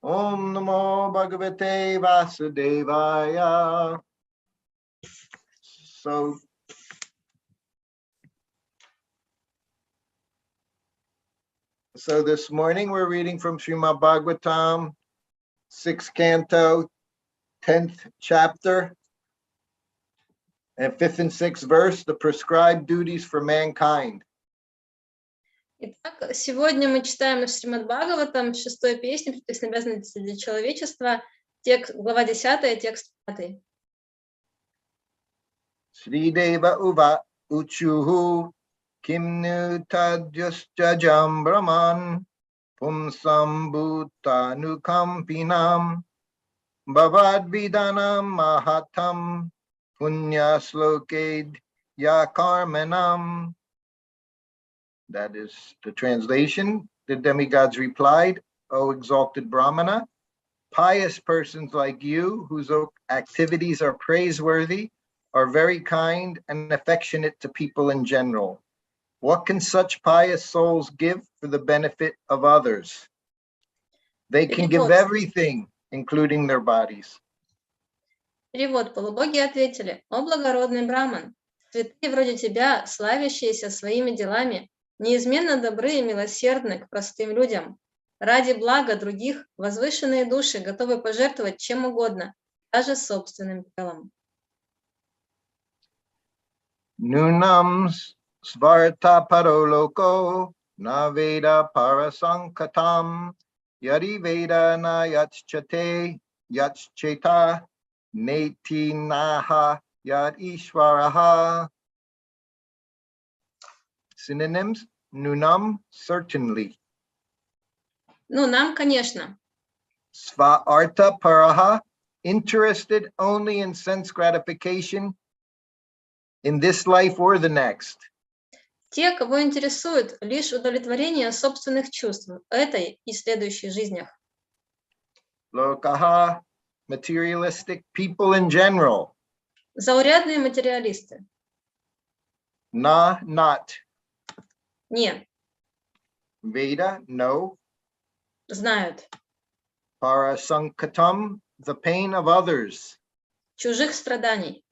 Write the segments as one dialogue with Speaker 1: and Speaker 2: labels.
Speaker 1: Om Namo Bhagavate Vasudevaya. So this morning we're reading from Srimad Bhagavatam, 6th canto, 10th chapter, and 5th and 6th verse, the prescribed duties for mankind.
Speaker 2: Итак, сегодня мы читаем из Шримад Бхагаватам, 6-й песни, предписанные обязанности для человечества, глава 10, текст 5.
Speaker 1: Srideva uva uchuhu kimnu tadyasjam brahman pumsam bhutanukampinam bhavad vidanam mahatam punya sloked yakarmanam. That is the translation. The demigods replied, O exalted Brahmana, pious persons like you, whose activities are praiseworthy, are very kind and affectionate to people in general. What can such pious souls give for the benefit of others? They can give everything, including their bodies.
Speaker 2: Перевод. Полубоги ответили: «О благородный Браман, святые вроде тебя, славящиеся своими делами, неизменно добры и милосердны к простым людям. Ради блага других возвышенные души готовы пожертвовать чем угодно, даже собственным телом».
Speaker 1: Nunam svarta paroloko na veda parasankatam yadi veda na yachchate yachcheta neti naha yad ishvaraha. Synonyms: Nunam, certainly.
Speaker 2: Nunam, конечно.
Speaker 1: Svarta paraha, interested only in sense gratification in this life or the next.
Speaker 2: Те, кого интересует лишь удовлетворение собственных чувств в этой и следующей жизнях.
Speaker 1: Lokaha, materialistic people in general.
Speaker 2: Заурядные материалисты.
Speaker 1: Na, not.
Speaker 2: Не.
Speaker 1: Veda, no.
Speaker 2: Знают.
Speaker 1: Parasankatam, the pain of others.
Speaker 2: Чужих страданий.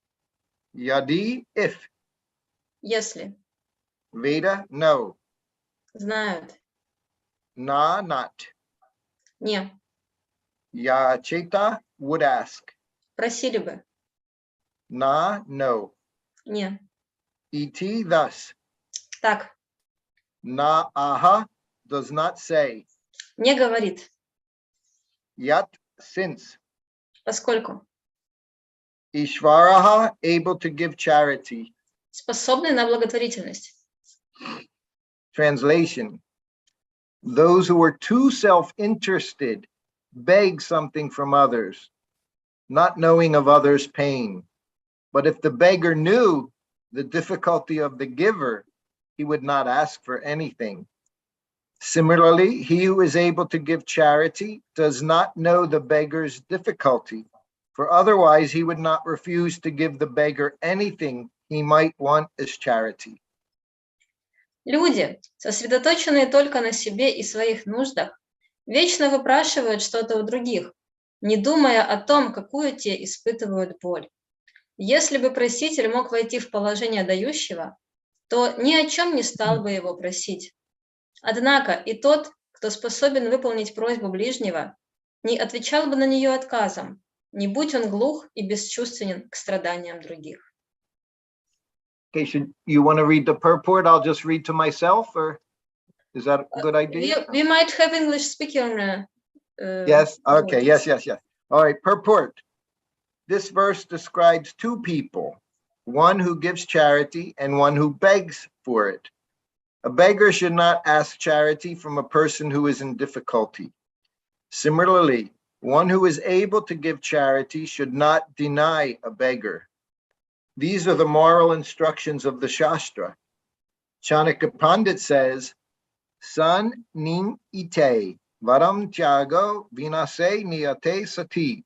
Speaker 1: Yadi, if.
Speaker 2: Если.
Speaker 1: Veda, no.
Speaker 2: Знают.
Speaker 1: Na, not.
Speaker 2: Не.
Speaker 1: Yacheta, would ask.
Speaker 2: Просили бы.
Speaker 1: Na, no.
Speaker 2: Не.
Speaker 1: Iti, thus.
Speaker 2: Так.
Speaker 1: Na, aha, does not say.
Speaker 2: Не говорит.
Speaker 1: Yat, since.
Speaker 2: Поскольку.
Speaker 1: Ishvaraha, able to give charity.
Speaker 2: Способный на благотворительность.
Speaker 1: Translation: those who are too self-interested beg something from others, not knowing of others' pain. But if the beggar knew the difficulty of the giver, he would not ask for anything. Similarly, he who is able to give charity does not know the beggar's difficulty, for otherwise he would not refuse to give the beggar anything he might want as charity.
Speaker 2: Люди, сосредоточенные только на себе и своих нуждах, вечно выпрашивают что-то у других, не думая о том, какую те испытывают боль. Если бы проситель мог войти в положение дающего, то ни о чем не стал бы его просить. Однако и тот, кто способен выполнить просьбу ближнего, не отвечал бы на нее отказом, не будь он глух и бесчувственен к страданиям других.
Speaker 1: Okay, should you want to read the purport? I'll just read to myself, or is that a good idea?
Speaker 2: We might have English speaker.
Speaker 1: Yes, okay, yes. All right, purport. This verse describes two people, one who gives charity and one who begs for it. A beggar should not ask charity from a person who is in difficulty. Similarly, one who is able to give charity should not deny a beggar. These are the moral instructions of the Shastra. Chanakya Pandit says, San nim ite varam tyago vinase niyate sati.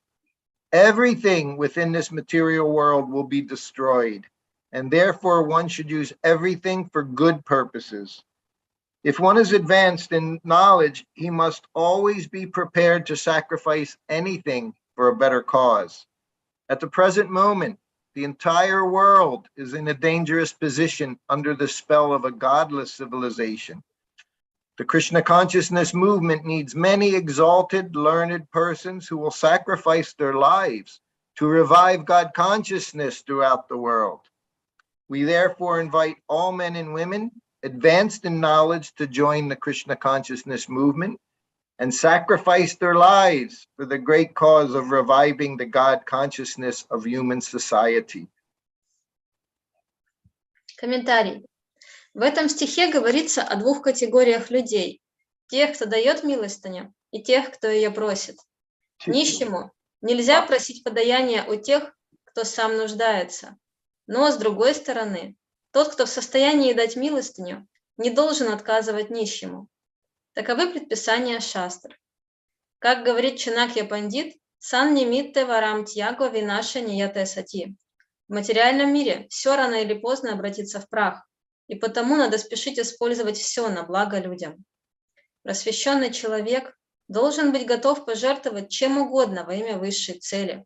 Speaker 1: Everything within this material world will be destroyed, and therefore one should use everything for good purposes. If one is advanced in knowledge, he must always be prepared to sacrifice anything for a better cause. At the present moment, the entire world is in a dangerous position under the spell of a godless civilization. The Krishna consciousness movement needs many exalted, learned persons who will sacrifice their lives to revive God consciousness throughout the world. We therefore invite all men and women advanced in knowledge to join the Krishna consciousness movement and sacrifice their lives for the great cause of reviving the God consciousness of human society.
Speaker 2: Комментарий. В этом стихе говорится о двух категориях людей. Тех, кто дает милостыню, и тех, кто ее просит. Нищему нельзя просить подаяния у тех, кто сам нуждается. Но, с другой стороны, тот, кто в состоянии дать милостыню, не должен отказывать нищему. Таковы предписания шастр. Как говорит Чанакья Пандит, «Сан нимитте варам тьяго винаша нияте сати». В материальном мире все рано или поздно обратится в прах, и потому надо спешить использовать все на благо людям. Просвещенный человек должен быть готов пожертвовать чем угодно во имя высшей цели.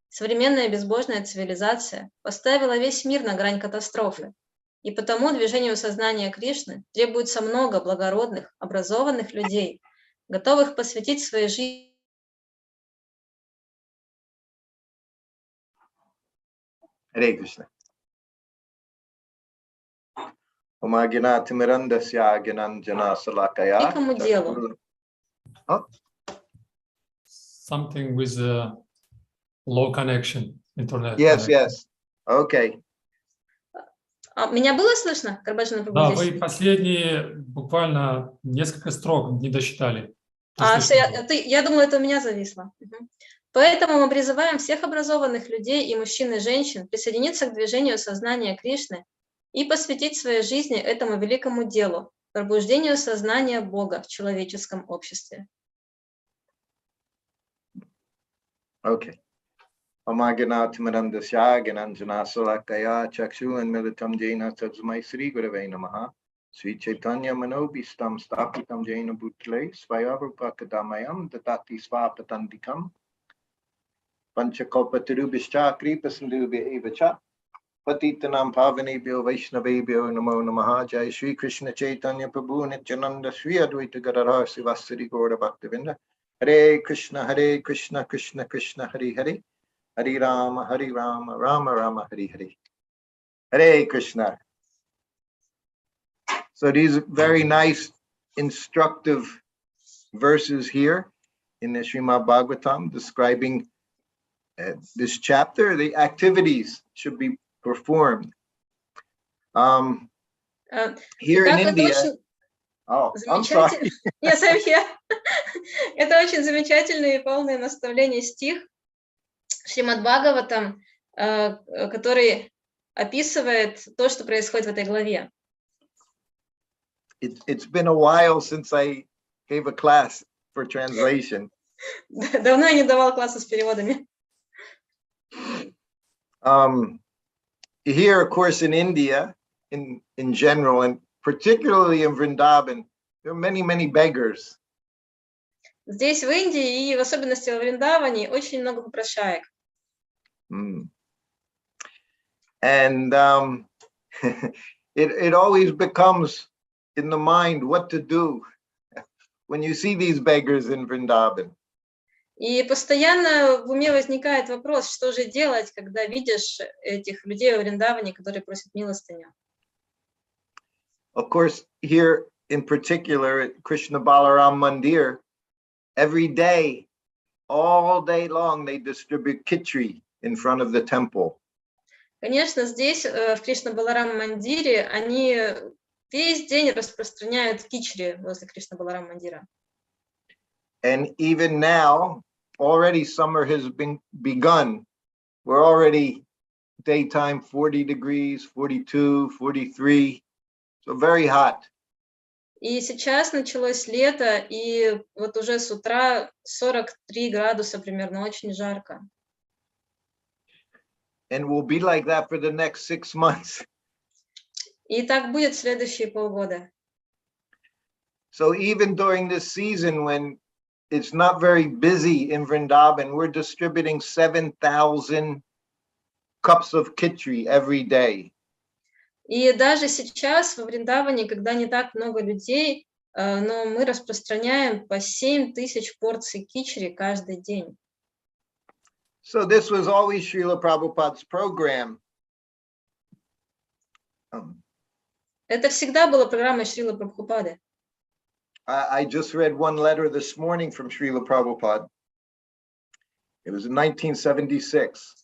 Speaker 2: Современная безбожная цивилизация поставила весь мир на грань катастрофы, и потому движению сознания Кришны требуется много благородных, образованных людей, готовых посвятить своей жизни.
Speaker 1: Hare Krishna.
Speaker 2: Великому делу.
Speaker 3: Something with low connection, internet.
Speaker 1: Yes,
Speaker 3: connection.
Speaker 1: yes. Okay.
Speaker 2: Меня было слышно, Карбаджана Прабhu?
Speaker 3: Да, вы последние буквально несколько строк не досчитали.
Speaker 2: Я думала, это у меня зависло. Поэтому мы призываем всех образованных людей и мужчин и женщин присоединиться к движению сознания Кришны и посвятить своей жизни этому великому делу, пробуждению сознания Бога в человеческом обществе.
Speaker 1: Okay. Amaganatimarandasya Gananjana Salakaya Chakshulan Militam Jaina Tadzmai Sri Gurave Namaha Sri Chaitanya Manobistam Stapitam Jaina Bhutle Svayarupakadamayam Datati Svapatandikam Panchakopatirubhischa Kripasindubi Evacha Patitanam Pavanebhyo Vaishnavebhyo Namo Namaha Jai Sri Krishna Chaitanya Prabhu Nityananda Sri Advaita Gadadhar Sivasari Gaura Bhaktivinda Hare Krishna Krishna Krishna Hare Hare Hare Rama Rama Rama Hare Hare Hare Krishna. So these very nice instructive verses here in the Srimad Bhagavatam describing this chapter, the activities should be performed. Here in India. Oh, I'm sorry.
Speaker 2: Yes, I'm here. Это очень замечательный и полный наставлений стих Шримад Бхагаватам, который описывает то, что происходит в этой главе.
Speaker 1: It's been a while since I gave a class for translation.
Speaker 2: Давно я не давал классы с переводами.
Speaker 1: Here, of course, in India, in general, and particularly in Vrindavan, there are many beggars.
Speaker 2: Здесь, в Индии, и в особенности во Вриндаване, очень много попрошаек.
Speaker 1: And it always becomes in the mind what to do when you see these beggars in Vrindavan.
Speaker 2: И постоянно в уме возникает вопрос, что же делать, когда видишь этих людей во Вриндаване, которые просят милостыню.
Speaker 1: Of course, here in particular at Krishna Balaram Mandir, every day, all day long, they distribute khichdi in front of the temple.
Speaker 2: Конечно, здесь, в Кришна-Баларам-мандире, они весь день распространяют кичри возле Кришна-Баларам-мандира.
Speaker 1: And even now, already summer has begun. We're already daytime 40 degrees, 42, 43, so very hot.
Speaker 2: И сейчас началось лето, и вот уже с утра 43 градуса примерно, очень жарко.
Speaker 1: And we'll be like that for the next 6 months.
Speaker 2: И так будет следующие полгода.
Speaker 1: So even during this season when it's not very busy in Vrindavan, we're distributing 7,000 cups of khichdi every day.
Speaker 2: И даже сейчас во Вриндаване, когда не так много людей, но мы распространяем по 7000 порций кичри каждый день.
Speaker 1: So this was always Srila Prabhupada's program.
Speaker 2: Это всегда была программой Шрилы Прабхупады.
Speaker 1: I just read one letter this morning from Srila Prabhupada. It was in 1976.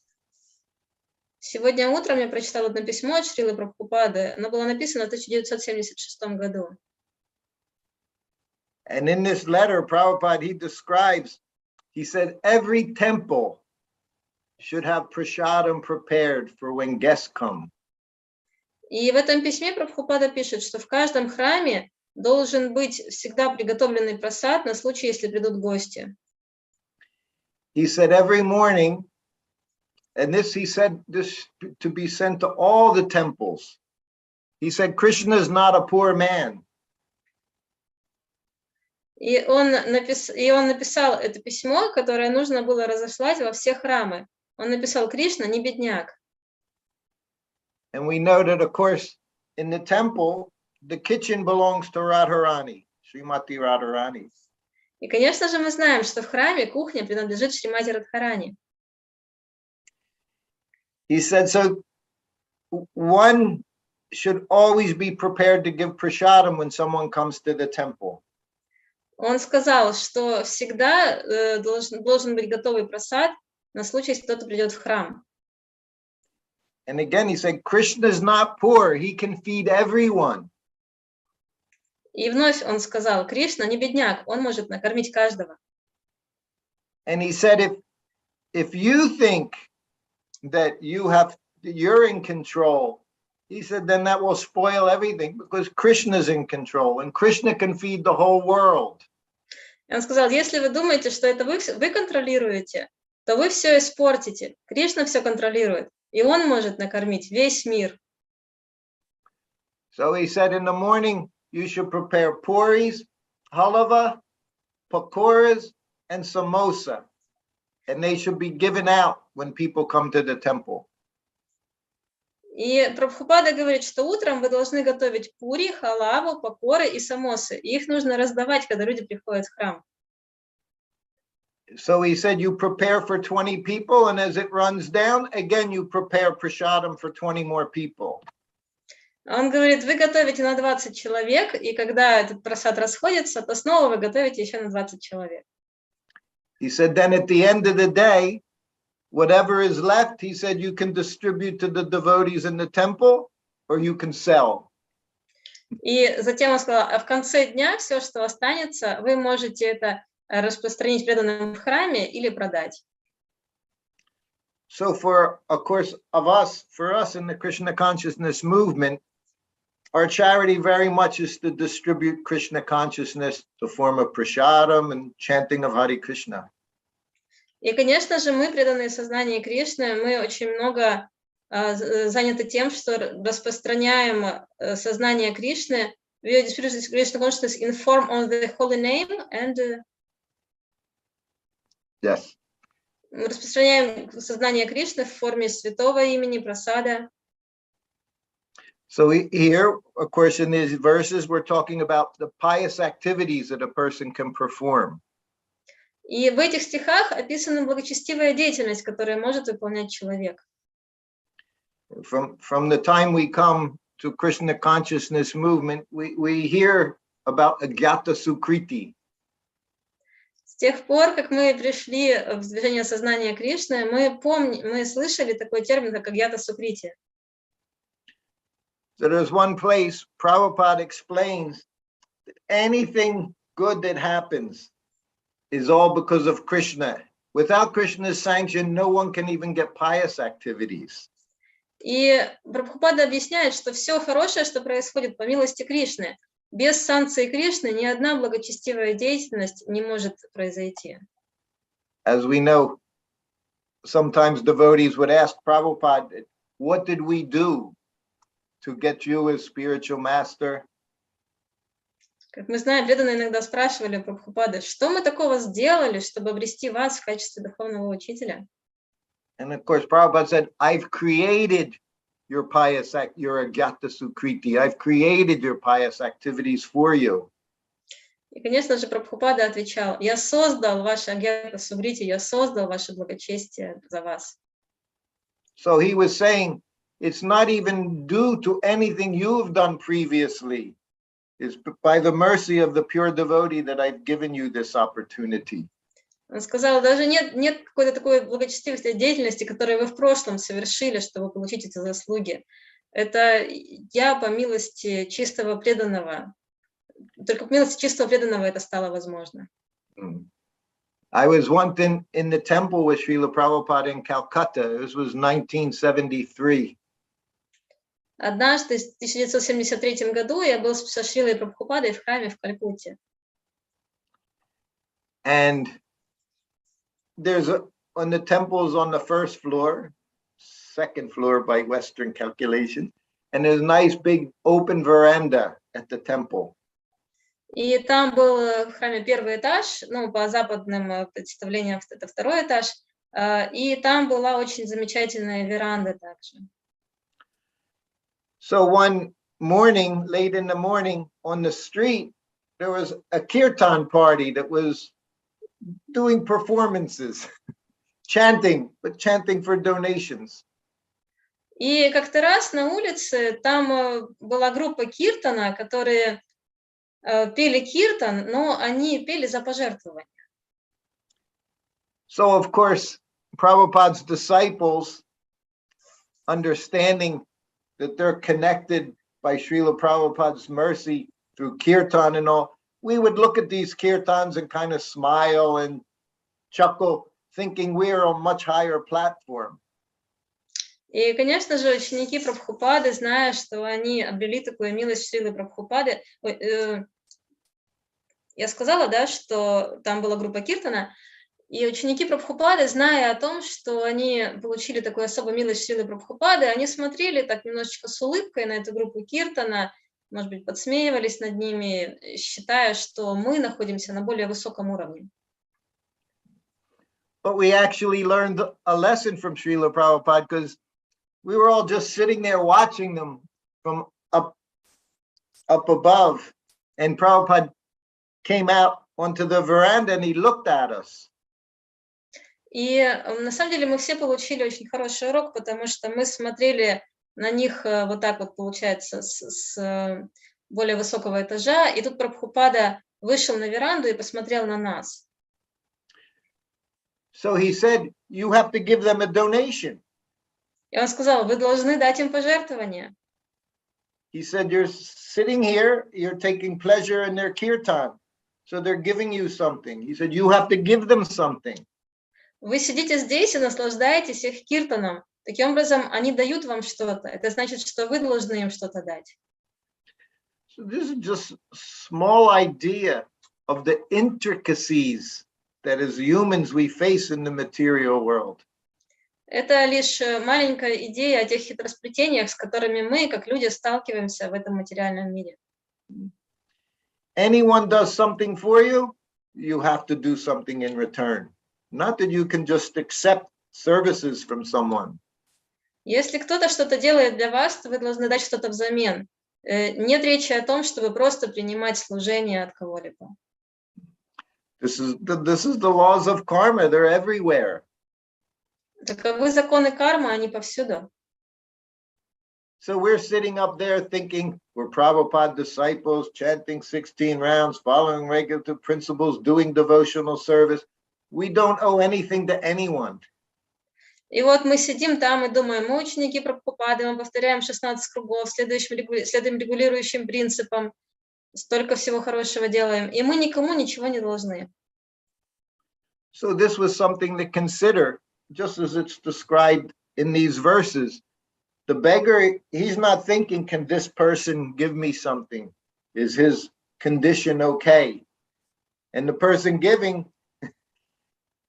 Speaker 2: Сегодня утром я прочитала одно письмо от Шрилы Прабхупады. Оно было написано в 1976 году.
Speaker 1: And in this letter, Prabhupada, he describes, he said, every temple should have prasadam prepared for when guests come.
Speaker 2: И в этом письме Прабхупада пишет, что в каждом храме должен быть всегда приготовленный прасад на случай, если придут гости.
Speaker 1: He said every morning, and this he said this to be sent to all the temples. He said Krishna is not a poor man.
Speaker 2: И он написал это письмо, которое нужно было разослать во все храмы. Он написал: Кришна не бедняк.
Speaker 1: And we know that, of course, in the temple, the kitchen belongs to Radharani, Srimati Radharani.
Speaker 2: И, конечно же, мы знаем, что в храме кухня принадлежит Шримати Радхарани.
Speaker 1: He said, so one should always be prepared to give prasadam when someone comes to the temple.
Speaker 2: Он сказал, что всегда должен быть готовый прасад на случай, если кто-то придет в храм.
Speaker 1: And again, he said, Krishna is not poor. He can feed everyone.
Speaker 2: И вновь он сказал: Кришна не бедняк, он может накормить каждого.
Speaker 1: And he said, if you think that you're in control, he said, then that will spoil everything because Krishna is in control and Krishna can feed the whole world.
Speaker 2: И он сказал: если вы думаете, что это вы контролируете, то вы все испортите. Кришна все контролирует, и он может накормить весь мир.
Speaker 1: So he said, in the morning, you should prepare puris, halava, pakoras, and samosa. And they should be given out when people come to the temple.
Speaker 2: И Прабхупада говорит, что утром вы должны готовить пури, халаву, пакоры и самосы. И их нужно раздавать, когда люди приходят в храм.
Speaker 1: So he said, you prepare for 20 people, and as it runs down, again, you prepare prasadam for 20 more people.
Speaker 2: Он говорит, вы готовите на 20 человек, и когда этот прасад расходится, то снова вы готовите еще на 20 человек.
Speaker 1: He said, then at the end of the day, whatever is left, he said, you can distribute to the devotees in the temple, or you can sell.
Speaker 2: И затем он сказал, а в конце дня все, что останется, вы можете это распространить преданным в храме или продать.
Speaker 1: So for us in the Krishna consciousness movement, our charity very much is to distribute Krishna consciousness, the form of prasadam and chanting of Hare Krishna.
Speaker 2: И, конечно же, мы, преданные сознанию Кришны, мы очень много заняты тем, что распространяем сознание Кришны, we distribute Krishna consciousness in form of the holy name and
Speaker 1: Yes.
Speaker 2: мы распространяем сознание Кришны в форме святого имени, прасада.
Speaker 1: So here, of course, in these verses, we're talking about the pious activities that a person can perform.
Speaker 2: И в этих стихах описана благочестивая деятельность, которую может выполнять человек.
Speaker 1: From the time we come to Krishna consciousness movement, we hear about Agyata Sukriti.
Speaker 2: С тех пор, как мы пришли в движение сознания Кришны, мы слышали такой термин, как Агьята Сукрити.
Speaker 1: So there's one place Prabhupada explains that anything good that happens is all because of Krishna. Without Krishna's sanction, no one can even get pious activities.
Speaker 2: И Прабхупада объясняет, что все хорошее, что происходит по милости Кришны, без санкции Кришны ни одна благочестивая деятельность не может произойти.
Speaker 1: As we know, sometimes devotees would ask Prabhupada, what did we do to get you as spiritual master?
Speaker 2: Как мы знаем, преданные иногда спрашивали Прабхупады, что мы такого сделали, чтобы обрести вас в качестве духовного учителя?
Speaker 1: And of course, Prabhupada said, I've created your pious act, your Agyata Sukriti. I've created your pious activities for you.
Speaker 2: И, конечно же, Прабхупада отвечал, я создал ваше агьята сугрити, я создал ваше благочестие за вас.
Speaker 1: So he was saying, it's not even due to anything you've done previously. It's by the mercy of the pure devotee that I've given you this opportunity.
Speaker 2: Он сказал, даже нет какой-то такой благочестивой деятельности, которую вы в прошлом совершили, чтобы получить эти заслуги. Это я по милости чистого преданного. Только по милости чистого преданного это стало возможно.
Speaker 1: I was once in the temple with Srila Prabhupada in Calcutta. This was 1973.
Speaker 2: Однажды, в 1973 году, я был со Шрилой Прабхупадой в храме в Калькутте.
Speaker 1: And when the temple is on the first floor, second floor by Western calculation, and there's a nice big open veranda at the temple.
Speaker 2: И там был в храме первый этаж, ну, по западным представлениям, это второй этаж, и там была очень замечательная веранда также.
Speaker 1: So one morning, late in the morning, on the street, there was a kirtan party that was doing performances, chanting, but chanting for donations.
Speaker 2: И как-то раз на улице там была группа киртана, которые пели киртан, но они пели за пожертвования.
Speaker 1: So, of course, Prabhupada's disciples, understanding that they're connected by Srila Prabhupada's mercy through kirtan and all, we would look at these kirtans and kind of smile and chuckle, thinking we're on a much higher platform.
Speaker 2: И, конечно же, ученики Прабхупады, зная, что они обрели такую милость Шрилы Прабхупады, я сказала, да, что там была группа киртана, и ученики Прабхупады, зная о том, что они получили такую особую милость Шрилы Прабхупады, они смотрели так немножечко с улыбкой на эту группу киртана, может быть, подсмеивались над ними, считая, что мы находимся на более высоком уровне.
Speaker 1: But we actually learned a lesson from Srila Prabhupada because we were all just sitting there watching them from up above, and Prabhupada came out onto the veranda and he looked at us.
Speaker 2: И на самом деле мы все получили очень хороший урок, потому что мы смотрели на них вот так вот, получается, с более высокого этажа, и тут Прабхупада вышел на веранду и посмотрел на нас.
Speaker 1: So he said, you have to give them a donation.
Speaker 2: И он сказал, вы должны дать им пожертвование.
Speaker 1: He said, you're sitting here, you're taking pleasure in their kirtan. So they're giving you something. He said, you have to give them something.
Speaker 2: Вы сидите здесь и наслаждаетесь их киртаном. Таким образом, они дают вам что-то. Это значит, что вы должны им что-то дать.
Speaker 1: So this is just a small idea of the intricacies that as humans we face in the material world.
Speaker 2: Это лишь маленькая идея о тех хитросплетениях, с которыми мы, как люди, сталкиваемся в этом материальном мире.
Speaker 1: Anyone does something for you, you have to do something in return. Not that you can just accept services from someone.
Speaker 2: Если кто-то что-то делает для вас, то вы должны дать что-то взамен. Нет речи о том, чтобы просто принимать служение от кого-либо.
Speaker 1: This is the laws of karma. They're everywhere.
Speaker 2: Таковы законы кармы, они повсюду.
Speaker 1: So we're sitting up there thinking we're Prabhupada disciples, chanting 16 rounds, following regular principles, doing devotional service. We don't owe anything to anyone.
Speaker 2: И вот мы сидим там и думаем, мы ученики Прабхупады, мы повторяем 16 кругов, следуем регулирующим принципам, столько всего хорошего делаем, и мы никому ничего не должны.
Speaker 1: So this was something to consider, just as it's described in these verses. The beggar, he's not thinking, can this person give me something? Is his condition okay? And the person giving,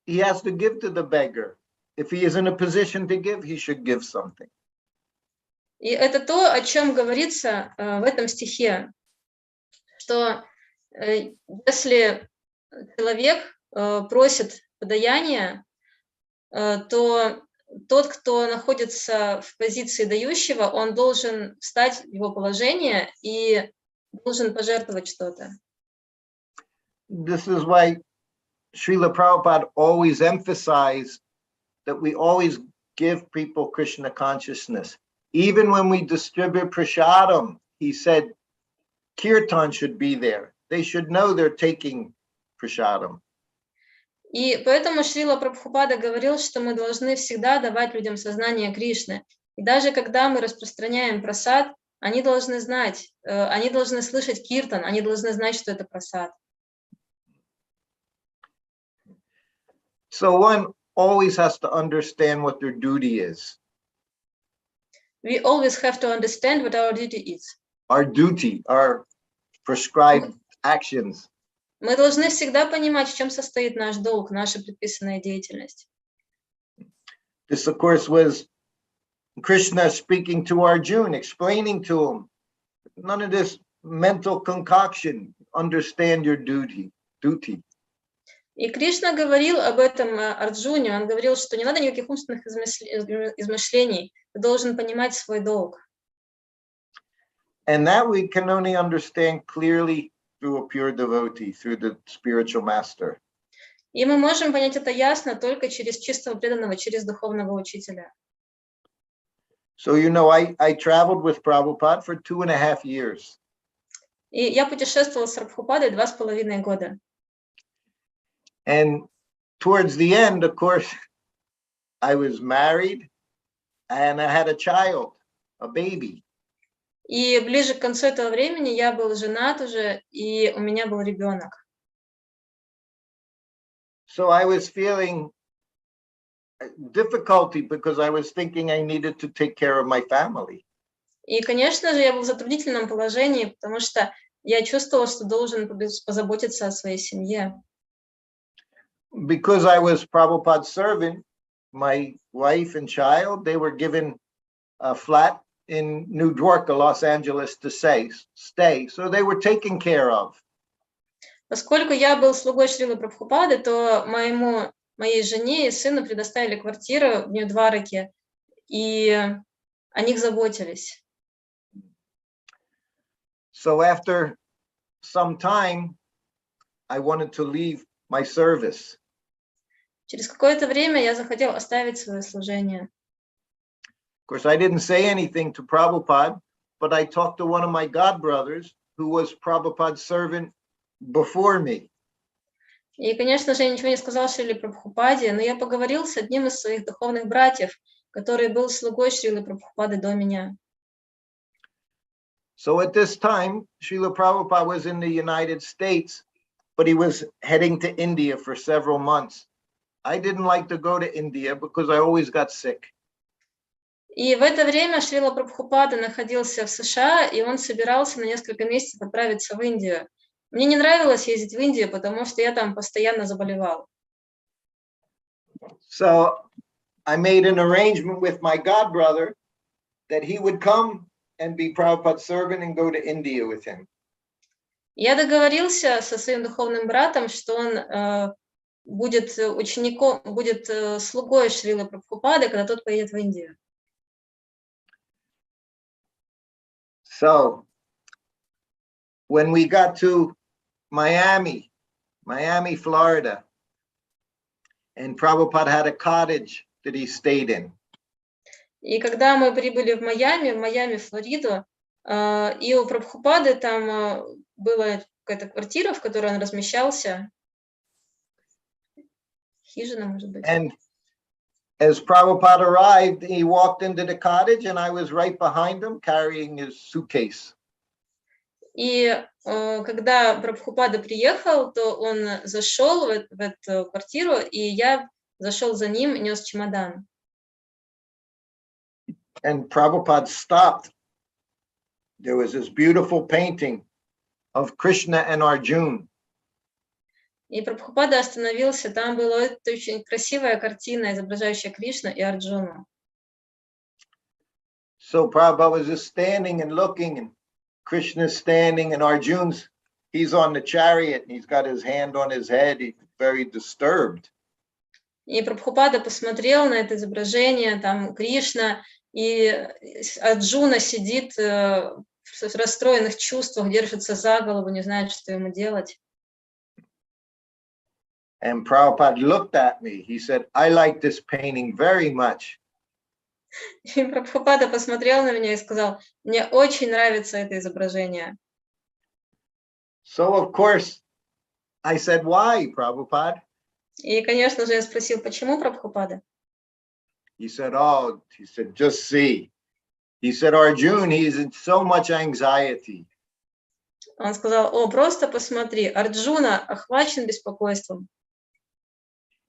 Speaker 1: he has to give to the beggar. If he is in a position to give, he should give something.
Speaker 2: И это то, о чем говорится в этом стихе, что Если человек просит подаяния, то тот, кто находится в позиции дающего, он должен встать в его положение и должен пожертвовать что-то.
Speaker 1: This is why Srila Prabhupada always emphasized that we always give people Krishna consciousness. Even when we distribute prasadam, he said, Kirtan should be there. They should know they're taking prasadam.
Speaker 2: И поэтому Шрила Прабхупада говорил, что мы должны всегда давать людям сознание Кришны. И даже когда мы распространяем прасад, они должны знать, они должны слышать киртан, они должны знать, что это прасад.
Speaker 1: So one always has to understand what their duty is.
Speaker 2: We always have to understand what our duty is.
Speaker 1: Our duty, our prescribed actions.
Speaker 2: Мы должны всегда понимать, в чем состоит наш долг, наша предписанная деятельность.
Speaker 1: This, of course, was Krishna speaking to Arjuna, explaining to him, none of this mental concoction, understand your duty.
Speaker 2: И Кришна говорил об этом Арджуне, он говорил, что не надо никаких умственных измышлений, ты должен понимать свой долг.
Speaker 1: And that we can only understand clearly through a pure devotee, through the spiritual master.
Speaker 2: И мы можем понять это ясно только через чистого преданного, через духовного учителя.
Speaker 1: So, you know, I traveled with Prabhupada for 2.5 years.
Speaker 2: И я путешествовала с Прабхупадой 2,5 года.
Speaker 1: And towards the end, of course, I was married and I had a child, a baby.
Speaker 2: И ближе к концу этого времени я был женат уже, и у меня был ребенок.
Speaker 1: So I was feeling difficulty because I was thinking I needed to take care of my family.
Speaker 2: И, конечно же, я был в затруднительном положении, потому что я чувствовала, что должен позаботиться о своей семье.
Speaker 1: Because I was Prabhupada's servant, my wife and child, they were given a flat in New Dwarka, Los Angeles to stay. So they were taken care of.
Speaker 2: Поскольку я был слугой Шрилы Прабхупады, то моей жене и сыну предоставили квартиру в Нью-Двараке, и о них заботились.
Speaker 1: So after some time, I wanted to leave my service.
Speaker 2: Через какое-то время я захотел оставить свое служение.
Speaker 1: Of course, I didn't say anything to Prabhupada, but I talked to one of my godbrothers who was Prabhupada's servant before me.
Speaker 2: И, конечно же, я ничего не сказал Шриле Прабхупаде, но я поговорил с одним из своих духовных братьев, который был слугой Шрилы Прабхупады до меня.
Speaker 1: So at this time, Srila Prabhupada was in the United States, but he was heading to India for several months. I didn't like to go to India because I always got sick.
Speaker 2: И в это время Шрила Прабхупада находился в США, и он собирался на несколько месяцев отправиться в Индию. Мне не нравилось ездить в Индию, потому что я там постоянно заболевал.
Speaker 1: So I made an arrangement with my godbrother that he would come and be Prabhupada's servant and go to India with him.
Speaker 2: Я договорился со своим духовным братом, что он будет слугой Шрилы Прабхупады, когда тот поедет в Индию.
Speaker 1: So when we got to Miami, Florida, and Prabhupada had a cottage that he stayed in.
Speaker 2: И когда мы прибыли в Майами, Флориду, и у Прабхупады там была какая-то квартира, в которой он размещался. Хижина, может быть.
Speaker 1: And as Prabhupada arrived, he walked into the cottage and I was right behind him carrying his suitcase.
Speaker 2: И когда Прабхупада приехал, то он зашел в эту квартиру, и я зашел за ним, нес чемодан.
Speaker 1: And Prabhupada stopped. There was this beautiful painting of Krishna and Arjuna.
Speaker 2: И Прабхупада остановился, там была очень красивая картина, изображающая Кришну и Арджуну.
Speaker 1: So Prabhupada was just standing and looking, and Krishna's standing, and Arjuna's he's on the chariot and he's got his hand on his head. He's very disturbed.
Speaker 2: И Прабхупада посмотрел на это изображение, там Кришна, и Арджуна сидит в расстроенных чувствах, держится за голову, не знает, что ему делать.
Speaker 1: And Prabhupada looked at me. He said, I like this painting very much.
Speaker 2: И Прабхупада посмотрел на меня и сказал, мне очень нравится это изображение.
Speaker 1: So, of course, I said, why, Prabhupada?
Speaker 2: И, конечно же, я спросил, почему Прабхупада?
Speaker 1: He said, just see. He said, Arjun, he's in so much anxiety.
Speaker 2: Он сказал, о, просто посмотри, Арджуна охвачен беспокойством.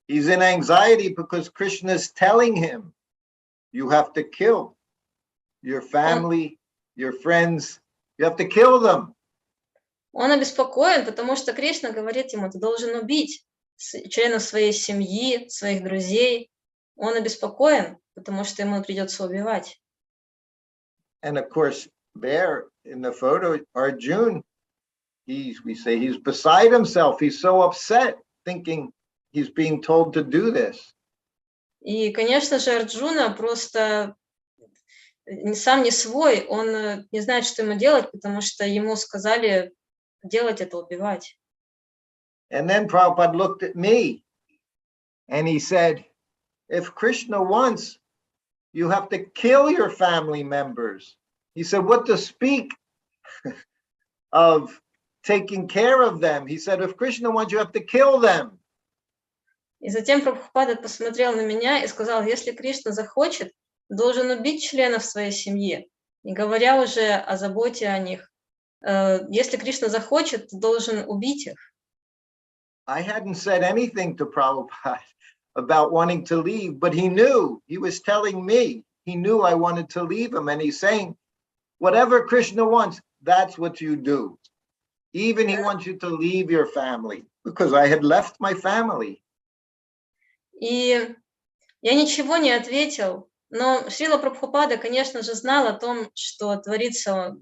Speaker 1: He's in anxiety because Krishna is telling him, you have to kill your family, your friends, you have to kill them.
Speaker 2: Он обеспокоен, потому что Кришна говорит ему, ты должен убить членов своей семьи, своих друзей. Он обеспокоен, потому что ему придется убивать.
Speaker 1: And of course, there in the photo, Arjun, we say he's beside himself. He's so upset, thinking he's being told to do this.
Speaker 2: И, конечно же, Арджуна просто сам не свой, он не знает, что ему делать, потому что ему сказали делать это, убивать.
Speaker 1: And then Prabhupada looked at me and he said, if Krishna wants, you have to kill your family members. He said, what to speak of taking care of them? He said, if Krishna wants, you have to kill them.
Speaker 2: И затем Прабхупада посмотрел на меня и сказал, если Кришна захочет, должен убить членов своей семьи, не говоря уже о заботе о них. Если Кришна захочет, должен убить их.
Speaker 1: I hadn't said anything to Prabhupada about wanting to leave, but he knew. He was telling me. He knew I wanted to leave him, and he's saying, whatever Krishna wants, that's what you do. Even he wants you to leave your family, because I had left my family.
Speaker 2: И я ничего не ответил, но Шрила Прабхупада, конечно же, знал о том, что творится,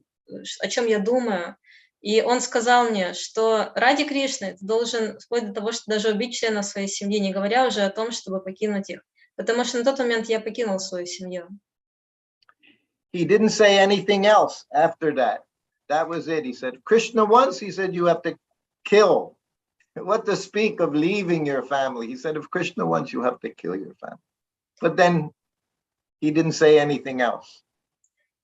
Speaker 2: о чем я думаю. И он сказал мне, что ради Кришны ты должен вплоть до того, что даже убить членов своей семьи, не говоря уже о том, чтобы покинуть их. Потому что на тот момент я покинул свою семью.
Speaker 1: He didn't say anything else after that. That was it. He said, Krishna wants, he said, you have to kill. What to speak of leaving your family? He said, if Krishna wants, you have to kill your family. But then he didn't say anything else.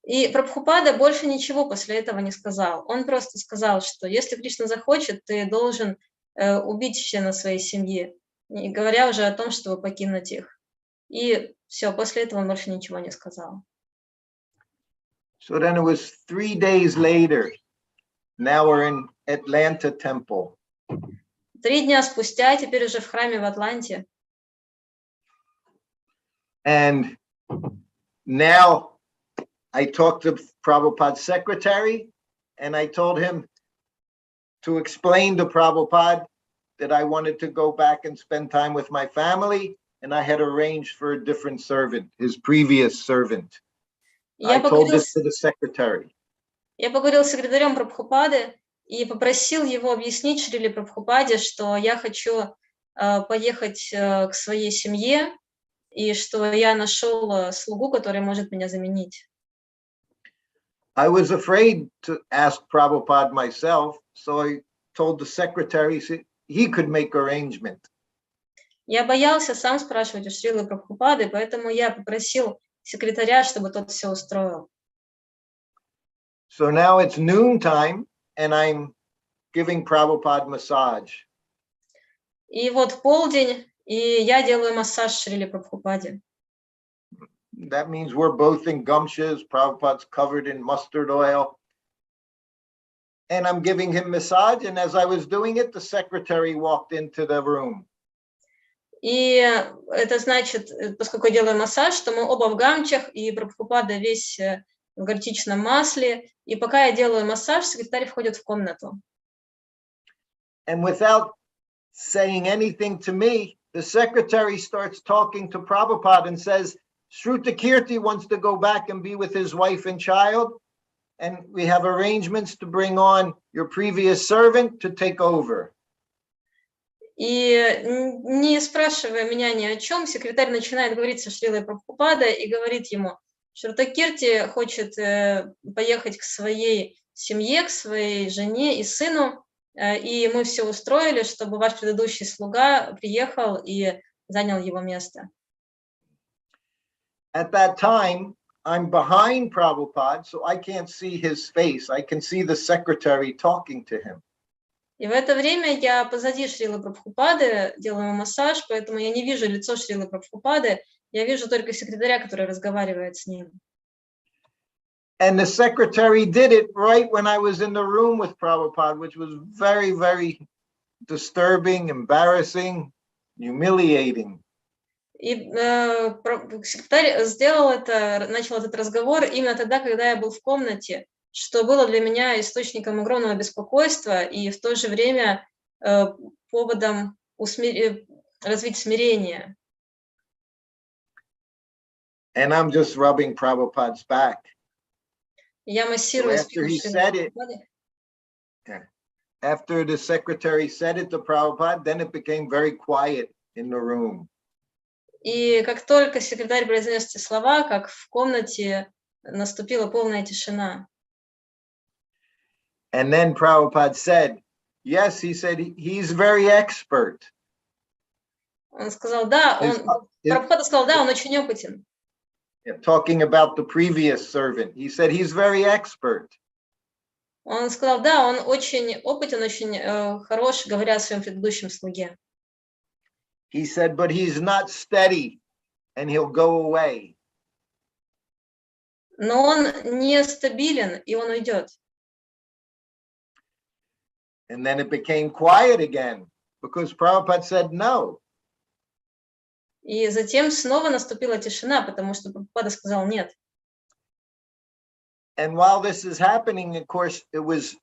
Speaker 2: И Прабхупада больше ничего после этого не сказал. Он просто сказал, что если Кришна захочет, ты должен убить члена своей семьи, не говоря уже о том, чтобы покинуть их. И все, после этого он больше ничего не сказал.
Speaker 1: So then it was 3 days later. Now we're in Atlanta Temple.
Speaker 2: 3 дня спустя, теперь уже в храме в Атланте.
Speaker 1: And now I talked to Prabhupada's secretary, and I told him to explain to Prabhupada that I wanted to go back and spend time with my family, and I had arranged for a different servant, his previous servant. I told this to the secretary.
Speaker 2: Я поговорил с секретарем Прабхупады и попросил его объяснить Шриле Прабхупаде, что я хочу поехать к своей семье, и что я нашел слугу, который может меня заменить.
Speaker 1: I was afraid to ask Prabhupada myself, so I told the secretary he could make arrangement.
Speaker 2: Я боялся сам спрашивать у Шрилы Прабхупады, поэтому я попросил секретаря, чтобы тот все устроил.
Speaker 1: So now it's noontime, and I'm giving Prabhupada massage.
Speaker 2: И вот полдень, и я делаю массаж Шриле Прабхупаде.
Speaker 1: That means we're both in gumshoes. Prabhupada's covered in mustard oil. And I'm giving him massage. And as I was doing it, the secretary walked into the room.
Speaker 2: И это значит, поскольку я делаю массаж, что мы оба в гамчах, и Прабхупада весь в горчичном масле. И пока я делаю массаж, секретарь входит в комнату.
Speaker 1: And without saying anything to me, the secretary starts talking to Prabhupada and says, Srutakirti wants to go back and be with his wife and child. and we have arrangements to bring on your previous servant to take over.
Speaker 2: И не спрашивая меня ни о чем, секретарь начинает говорить со Шрилой Прабхупадой и говорит ему, Срутакирти хочет поехать к своей семье, к своей жене и сыну, и мы все устроили, чтобы ваш предыдущий слуга приехал и занял его место.
Speaker 1: At that time, I'm behind Prabhupada, so I can't see his face. I can see the secretary talking to him.
Speaker 2: И в это время я позади Шрилы Прабхупады, делаю ему массаж, поэтому я не вижу лицо Шрилы Прабхупады, я вижу только секретаря, который разговаривает с ним.
Speaker 1: And the secretary did it right when I was in the room with Prabhupada, which was very, very disturbing, embarrassing, humiliating.
Speaker 2: И секретарь сделал это, начал этот разговор именно тогда, когда я был в комнате, что было для меня источником огромного беспокойства и в то же время поводом развить смирение.
Speaker 1: And I'm just rubbing Prabhupada's back.
Speaker 2: Я массирую спину Шрилы Прабхупады.
Speaker 1: After the secretary said it to Prabhupada, then it became very quiet in the room.
Speaker 2: И как только секретарь произнес эти слова, как в комнате наступила полная тишина.
Speaker 1: And then Prabhupada said, yes, he said, he's very expert.
Speaker 2: Он сказал, да, Прабхупада сказал, да, он очень опытен.
Speaker 1: Talking about the previous servant, he said, he's very expert.
Speaker 2: Он сказал, да, он очень опытен, очень хорош, говоря о своем предыдущем слуге.
Speaker 1: He said, but he's not steady, and he'll go away.
Speaker 2: Но он не стабилен, и он уйдет.
Speaker 1: And then it became quiet again, because Prabhupada said no.
Speaker 2: И затем снова наступила тишина, потому что Прабхупада сказал нет.
Speaker 1: And while this is happening, of course, it was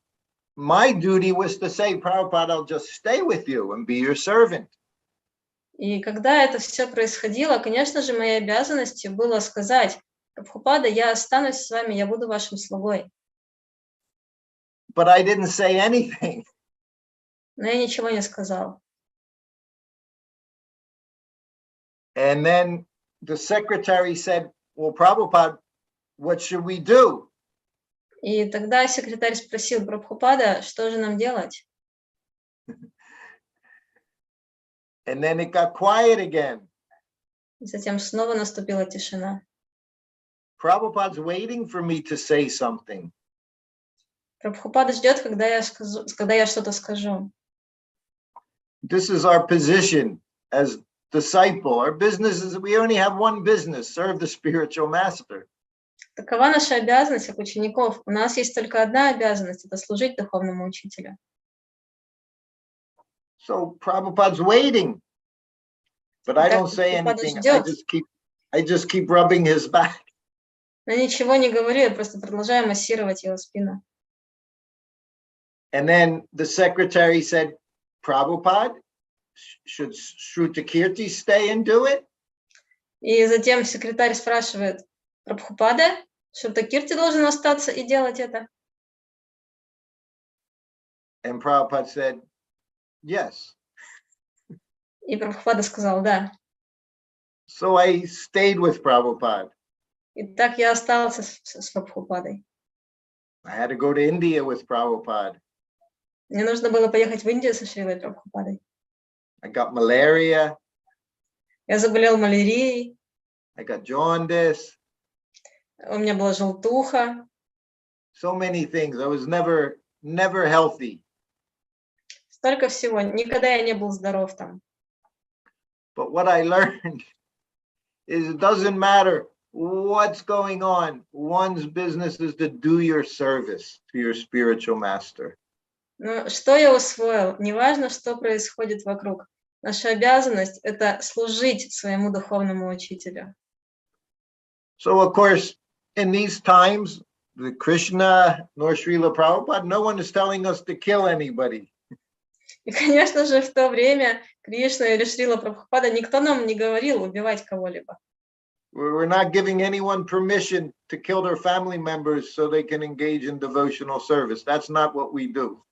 Speaker 1: my duty was to say, Prabhupada, I'll just stay with you and be your servant.
Speaker 2: И когда это все происходило, конечно же, моей обязанностью было сказать, Прабхупада, я останусь с вами, я буду вашим слугой.
Speaker 1: But I didn't say anything.
Speaker 2: Но я ничего не сказал.
Speaker 1: And then the secretary said, well, Prabhupada, what should we do?
Speaker 2: И тогда секретарь спросил Прабхупада, что же нам делать?
Speaker 1: And then it got quiet again.
Speaker 2: И затем снова наступила тишина.
Speaker 1: Prabhupada's waiting for me to say something.
Speaker 2: Прабхупада ждет, когда я что-то скажу.
Speaker 1: This is our position as disciple. Our business is, we only have one business, serve the spiritual master.
Speaker 2: Такова наша обязанность как учеников. У нас есть только одна обязанность, это служить духовному учителю.
Speaker 1: So Prabhupada's waiting, but I don't say anything. I just keep rubbing his back.
Speaker 2: Но ничего не говорю, я просто продолжаю массировать его спину.
Speaker 1: And then the secretary said, Prabhupada, should Srutakirti stay and do it?
Speaker 2: И затем секретарь спрашивает, Прабхупада, Срутакирти должен остаться и делать это?
Speaker 1: And Prabhupada said, yes.
Speaker 2: И Прабхупада сказал, да.
Speaker 1: So I stayed with Prabhupada.
Speaker 2: И так я остался с Прабхупадой.
Speaker 1: I had to go to India with Prabhupada.
Speaker 2: Мне нужно было поехать в Индию со Шрилой Прабхупадой.
Speaker 1: I got malaria.
Speaker 2: Я заболел малярией.
Speaker 1: I got jaundice.
Speaker 2: У меня была желтуха.
Speaker 1: So many things. I was never healthy.
Speaker 2: Столько всего. Никогда я не был здоров там.
Speaker 1: But what I learned is it doesn't matter what's going on. One's business is to do your service to your spiritual master.
Speaker 2: Но что я усвоил? Неважно, что происходит вокруг. Наша обязанность – это служить своему духовному учителю.
Speaker 1: So, of course, in these times, the Krishna nor Srila Prabhupada, no one is telling us to kill anybody.
Speaker 2: И, конечно же, в то время Кришна или Шрила Прабхупада никто нам не говорил убивать кого-либо.
Speaker 1: We're not giving anyone permission to kill their family members so they can engage in devotional service. That's not what we do.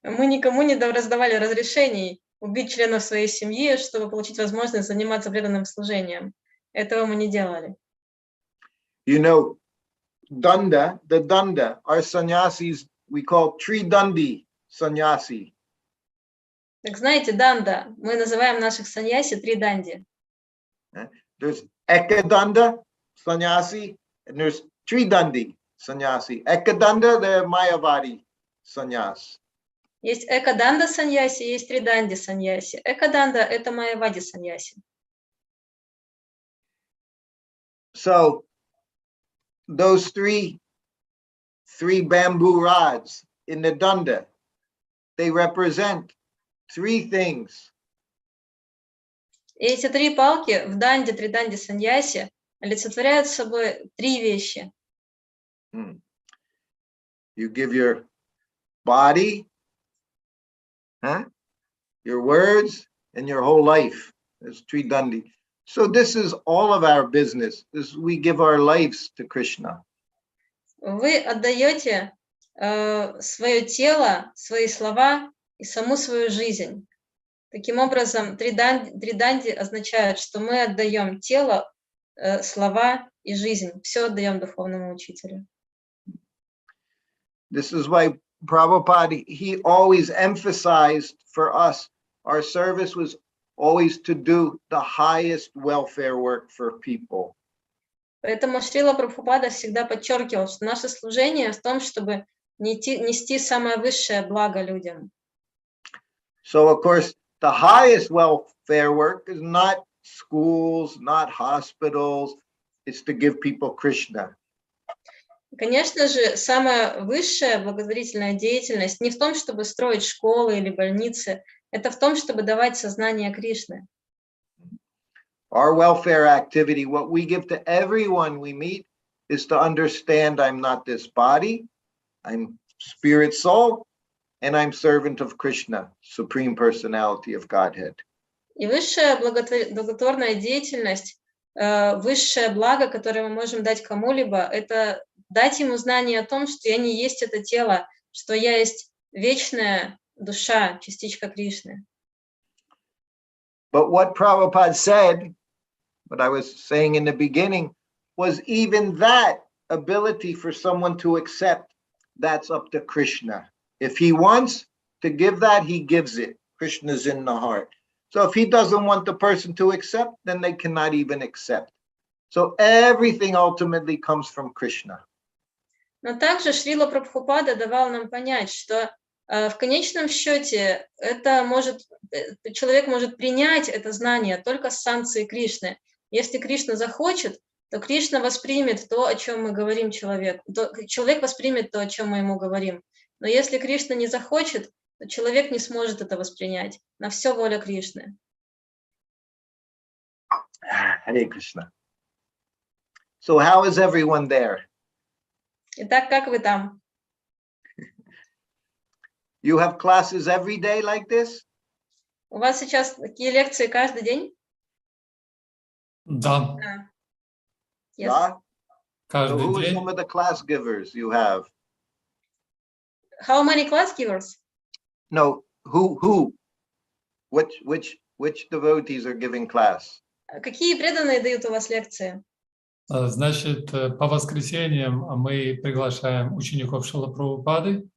Speaker 2: Мы никому не раздавали разрешений убить членов своей семьи, чтобы получить возможность заниматься преданным служением. Этого мы не делали.
Speaker 1: You know, the Danda, our sannyasis, we call Tridandi sannyasi.
Speaker 2: Так знаете, данда, мы называем наших саньяси три данди.
Speaker 1: There's Ekadanda sannyasi and there's Tridandi sannyasi. Ekadanda, they're Mayavadi sannyas.
Speaker 2: Есть экаданда саньяси, есть триданди саньяси. Экаданда – это майявади саньяси.
Speaker 1: So those three bamboo rods in the Danda, they represent three things.
Speaker 2: И эти три палки в данде, триданди саньяси олицетворяют собой три вещи.
Speaker 1: You give your body, your words, and your whole life. That's Tridandi. So this is all of our business. We give our lives to Krishna.
Speaker 2: Вы отдаете свое тело, свои слова и саму свою жизнь. Таким образом, триданди означают, что мы отдаем тело, слова и жизнь. Все отдаем духовному учителю.
Speaker 1: This is why Prabhupada, he always emphasized for us, our service was always to do the highest welfare work for people.
Speaker 2: Поэтому Шрила Прабхупада всегда подчеркивал, что наше служение в том, чтобы нести самое высшее благо людям.
Speaker 1: So, of course, the highest welfare work is not schools, not hospitals. It's to give people Krishna.
Speaker 2: Конечно же, самая высшая благотворительная деятельность не в том, чтобы строить школы или больницы, это в том, чтобы давать сознание Кришны.
Speaker 1: Our welfare activity, what we give to everyone we meet, is to understand I'm not this body, I'm spirit soul, and I'm servant of Krishna, Supreme Personality of Godhead.
Speaker 2: И высшая благотворная деятельность, высшее благо, которое мы можем дать кому-либо, это дать ему знание о том, что я не есть это тело, что я есть вечная душа, частичка Кришны.
Speaker 1: But what Prabhupada said, what I was saying in the beginning, was even that ability for someone to accept, that's up to Krishna. If he wants to give that, he gives it. Krishna's in the heart. So if he doesn't want the person to accept, then they cannot even accept. So everything ultimately comes from Krishna.
Speaker 2: Но также Шрила Прабхупада давал нам понять, что в конечном счете человек может принять это знание только с санкцией Кришны. Если Кришна захочет, то Кришна воспримет то, о чем мы говорим человеку. Человек воспримет то, о чем мы ему говорим. Но если Кришна не захочет, то человек не сможет это воспринять. На все воля Кришны.
Speaker 1: Hare Krishna. So how is everyone there?
Speaker 2: Итак, как вы там?
Speaker 1: You have classes every day like this?
Speaker 2: У вас сейчас такие лекции каждый день?
Speaker 3: Да,
Speaker 2: Yes.
Speaker 1: Yeah? So
Speaker 3: каждый
Speaker 1: who are some
Speaker 3: день.
Speaker 1: of the class givers you have?
Speaker 2: How many class givers?
Speaker 1: No, who? Which devotees are giving class?
Speaker 2: Какие преданные дают у вас лекции?
Speaker 3: Значит, по воскресеньям мы приглашаем учеников Шрилы Прабхупады.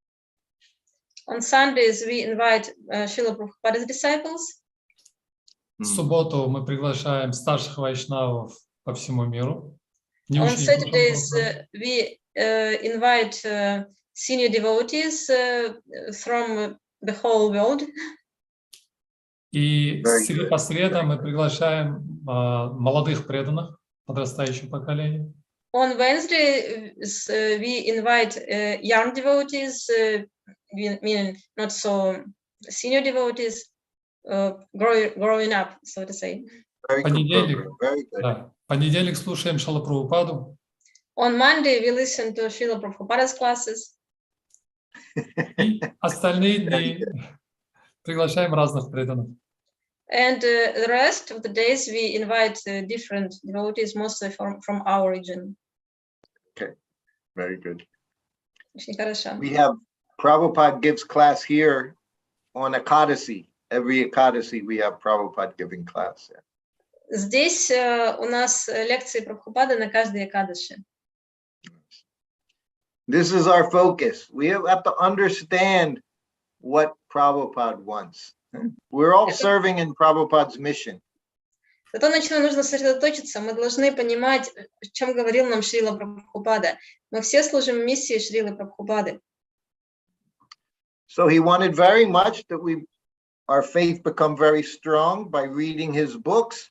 Speaker 2: On Sundays we invite Srila Prabhupada's disciples.
Speaker 3: В субботу мы приглашаем старших вайшнавов по всему миру. Не
Speaker 2: On
Speaker 3: учеников
Speaker 2: Saturdays
Speaker 3: Шрилы Прабхупады.
Speaker 2: we invite senior devotees from the whole world.
Speaker 3: И по средам мы приглашаем молодых преданных, подрастающее поколение.
Speaker 2: On Wednesdays we invite young devotees, meaning not so senior devotees, growing up, so to say.
Speaker 1: Very good
Speaker 3: Понедельник,
Speaker 1: program. Very good.
Speaker 3: да, понедельник слушаем Шрилу Прабхупаду.
Speaker 2: On Monday we listen to Srila Prabhupada's classes.
Speaker 3: И остальные дни приглашаем разных преданных.
Speaker 2: And the rest of the days we invite different devotees, mostly from our region.
Speaker 1: Okay, very good.
Speaker 2: Очень хорошо.
Speaker 1: We have Prabhupada gives class here on Ekadasi. Every Ekadasi we have Prabhupada giving class.
Speaker 2: Здесь у нас лекции Прабхупады на каждой Экадаши.
Speaker 1: This is our focus. We have to understand what Prabhupada wants. We're all serving in Prabhupada's mission.
Speaker 2: То, на чем нужно сосредоточиться, мы должны понимать, о чем говорил нам Шрила Прабхупада. Мы все служим миссии Шрилы Прабхупады.
Speaker 1: So he wanted very much that our faith become very strong by reading his books.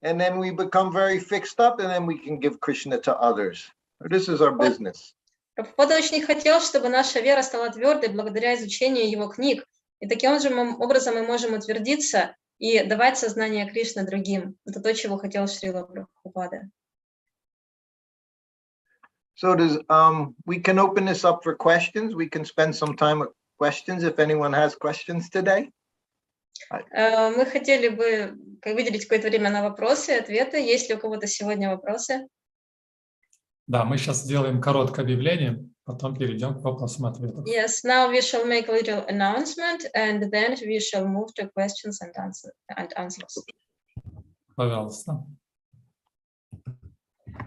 Speaker 1: And then we become very fixed up, and then we can give Krishna to others. This is our business.
Speaker 2: Прабхупада очень хотел, чтобы наша вера стала твердой благодаря изучению его книг. И таким же образом мы можем утвердиться и давать сознание Кришны другим. Это то, чего хотел Шрила Прабхупада.
Speaker 1: So we can open this up for questions. We can spend some time with questions if anyone has questions today.
Speaker 2: Мы хотели бы выделить какое-то время на вопросы и ответы. Есть ли у кого-то сегодня вопросы?
Speaker 3: Да, мы сейчас сделаем короткое объявление, потом перейдем к вопросам и ответам.
Speaker 2: Yes, now we shall make a little announcement, and then we shall move to questions and answers.
Speaker 3: Пожалуйста.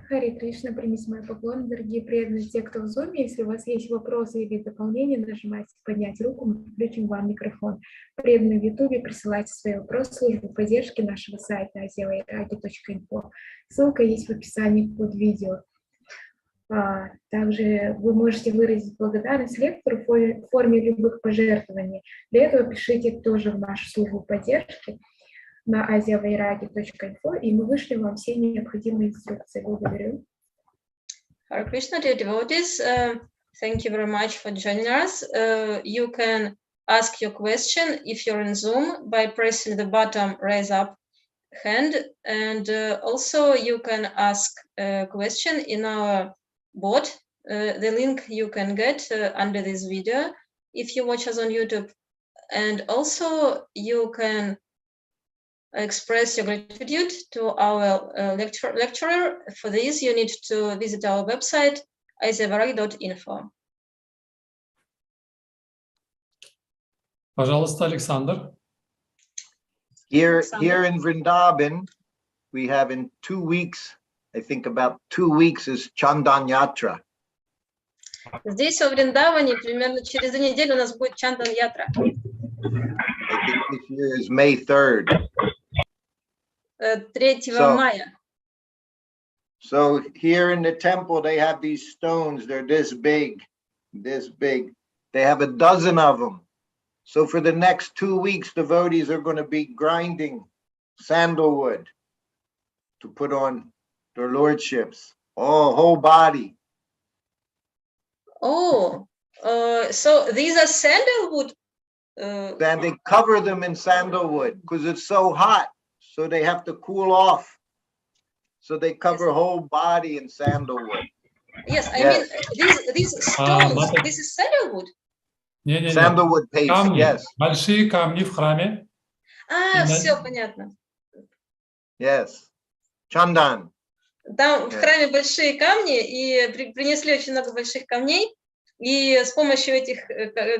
Speaker 4: Харе Кришна, примите мой поклон, дорогие преданные, те, кто в Zoom. Если у вас есть вопросы или дополнения, нажимайте «Поднять руку», мы включим вам микрофон. Преданные в YouTube, присылайте свои вопросы в службу поддержки нашего сайта aziavairagi.info. Ссылка есть в описании под видео. Также вы можете выразить благодарность лектору в форме любых пожертвований. Для этого пишите тоже в нашу службу поддержки на aziavairagi.info, и мы вышлем вам все необходимые инструкции. Благодарю.
Speaker 2: Hare Krishna, dear devotees, thank you very much for joining us. You can ask your question if you're in Zoom by pressing the button raise up hand, and also you can ask a question in our bot. The link you can get under this video if you watch us on YouTube, and also you can express your gratitude to our lecturer. For this, you need to visit our website, aziavairagi.info.
Speaker 3: Пожалуйста, Александр.
Speaker 1: Here in Vrindavan, we have in 2 weeks, I think about 2 weeks is Chandan Yatra.
Speaker 2: Здесь, во Вриндаване, примерно через 2 недели у нас будет Чандан Ятра.
Speaker 1: I think this year is May 3rd.
Speaker 2: 3 мая.
Speaker 1: So here in the temple, they have these stones. They're this big, this big. They have a dozen of them. So for the next 2 weeks, devotees are going to be grinding sandalwood to put on their lordships, whole body.
Speaker 2: Oh, so these are sandalwood.
Speaker 1: Then they cover them in sandalwood because it's so hot. So they have to cool off. So they cover whole body in sandalwood.
Speaker 2: Yes, I mean, these stones, this is sandalwood.
Speaker 3: Не-не-не.
Speaker 1: Sandalwood paste,
Speaker 3: Камни,
Speaker 1: yes.
Speaker 3: большие камни в храме.
Speaker 2: Все понятно.
Speaker 1: Yes. Chandan.
Speaker 2: Там в храме большие камни, и принесли очень много больших камней, и с помощью этих